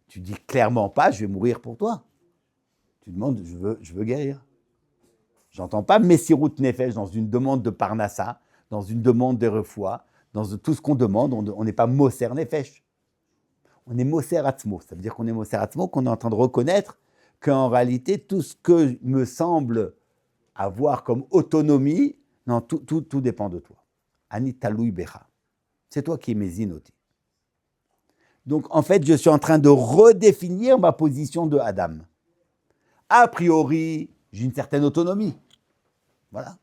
tu dis clairement pas, je vais mourir pour toi. Tu demandes, je veux guérir. J'entends pas Messirut Nefesh dans une demande de Parnassa, dans une demande de réfoua, dans tout ce qu'on demande, on n'est pas Moser Nefesh. On est Moser Atzmo. Ça veut dire qu'on est Moser Atzmo, qu'on est en train de reconnaître qu'en réalité, tout ce que me semble avoir comme autonomie, non, tout dépend de toi. Ani taloui becha. C'est toi qui es mésinoti. Donc, en fait, je suis en train de redéfinir ma position de Adam. A priori, j'ai une certaine autonomie. Voilà.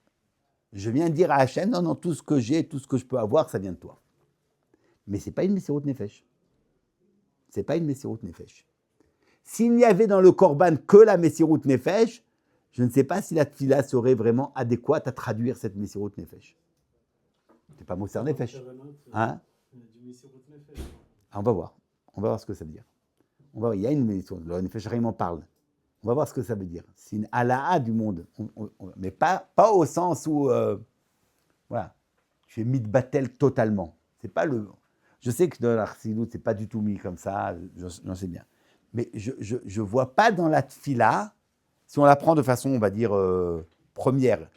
Je viens dire à Hachem, non, tout ce que j'ai, tout ce que je peux avoir, ça vient de toi. Mais ce n'est pas une Messirut Nefesh. Ce n'est pas une Messirut Nefesh. S'il n'y avait dans le Korban que la Messirut Nefesh, je ne sais pas si la tfila serait vraiment adéquate à traduire cette Messirut Nefesh. Ce n'est pas Moser Nefesh. Hein? On va voir. On va voir ce que ça veut dire. On va voir. Il y a une Messirut. Le Nefesh Harim en parle. On va voir ce que ça veut dire. C'est une alaha du monde. Mais pas au sens où voilà, tu es mitbatel totalement. C'est pas le. Je sais que dans l'Arsidout, c'est pas du tout mis comme ça, j'en sais bien. Mais je ne vois pas dans la tfila, si on la prend de façon, on va dire, première,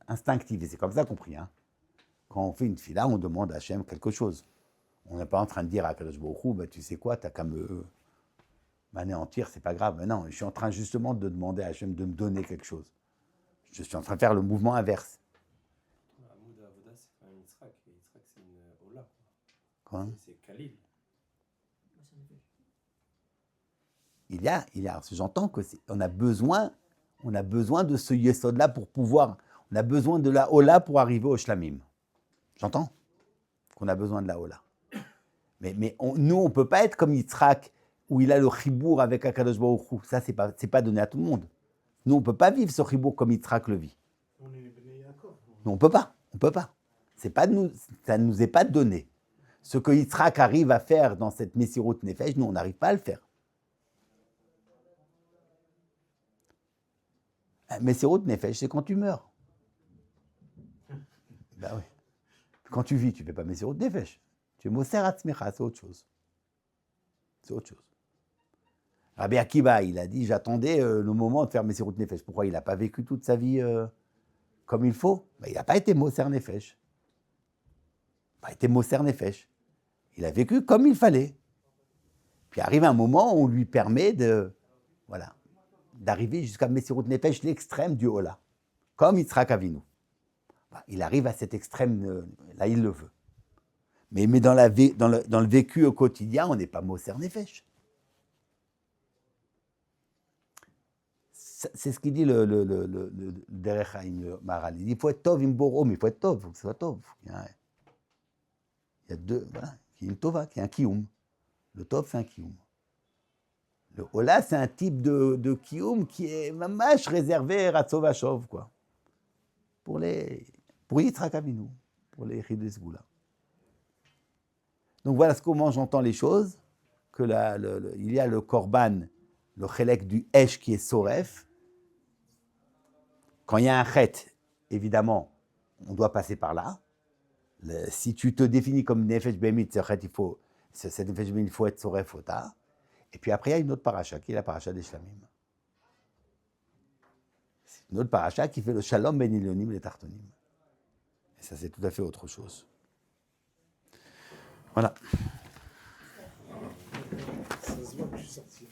instinctive, et c'est comme ça qu'on prie. Hein. Quand on fait une tfila, on demande à Hachem quelque chose. On n'est pas en train de dire à Kadosh Baruch Hu, tu sais quoi, tu n'as qu'à m'anéantir, c'est pas grave. Mais non, je suis en train justement de demander à Hachem de me donner quelque chose. Je suis en train de faire le mouvement inverse. Amoud Avoda, c'est quand même Yitzhak. Et Yitzhak, c'est une Ola. Quoi? C'est Khalil. Il y a, j'entends que on a besoin de ce yesod-là pour pouvoir, on a besoin de la Ola pour arriver au Shlamim. J'entends qu'on a besoin de la Ola. Mais nous, on ne peut pas être comme Yitzhak, où il a le chibour avec Akadosh Baruch Hu. Ça, c'est pas donné à tout le monde. Nous, on ne peut pas vivre ce chibour comme Yitzhak le vit. On est Bnei Yaakov. Non, on ne peut pas. Ça ne nous est pas donné. Ce que Yitzhak arrive à faire dans cette Messirut Nefesh, nous, on n'arrive pas à le faire. Messirut Nefesh, c'est quand tu meurs. Ben oui. Quand tu vis, tu ne fais pas Messirut Nefesh. Tu es Moser Atzmecha, c'est autre chose. C'est autre chose. Rabbi Akiva, il a dit, j'attendais le moment de faire Messirut Nefesh. Pourquoi il n'a pas vécu toute sa vie comme il faut? Ben, il n'a pas été Moser Nefesh. Il n'a pas été Moser Nefesh. Il a vécu comme il fallait. Puis arrive un moment où on lui permet d'arriver jusqu'à Messirut Nefesh, l'extrême du Ola. Comme Yitzhak Avinu. Il arrive à cet extrême, là il le veut. Mais dans le vécu au quotidien, on n'est pas Moser Nefesh. C'est ce qu'il dit le Derech Haim, le Maharal. Il dit, il faut être tov, il faut être tov, il faut que ce soit tov. Il y a deux, voilà, il y a une tova, qui est un kiyum. Le tov, c'est un kiyum. Le hola, c'est un type de kiyum qui est mamash réservé à Ratzov quoi. Pour Yitzhak Avinu, pour les Chidei Sgula. Donc voilà comment j'entends les choses, que il y a le korban, le chelek du Esh qui est soref. Quand il y a un chet évidemment, on doit passer par là. Si tu te définis comme Nefesh Behemit, cette Nefesh Behemit, il faut être Soref Ota. Et puis après, il y a une autre paracha, qui est la paracha des Shlamim. C'est une autre paracha qui fait le Shalom Ben Ilyonim et les Tartonim. Et ça, c'est tout à fait autre chose. Voilà. Ça se voit que je suis sorti.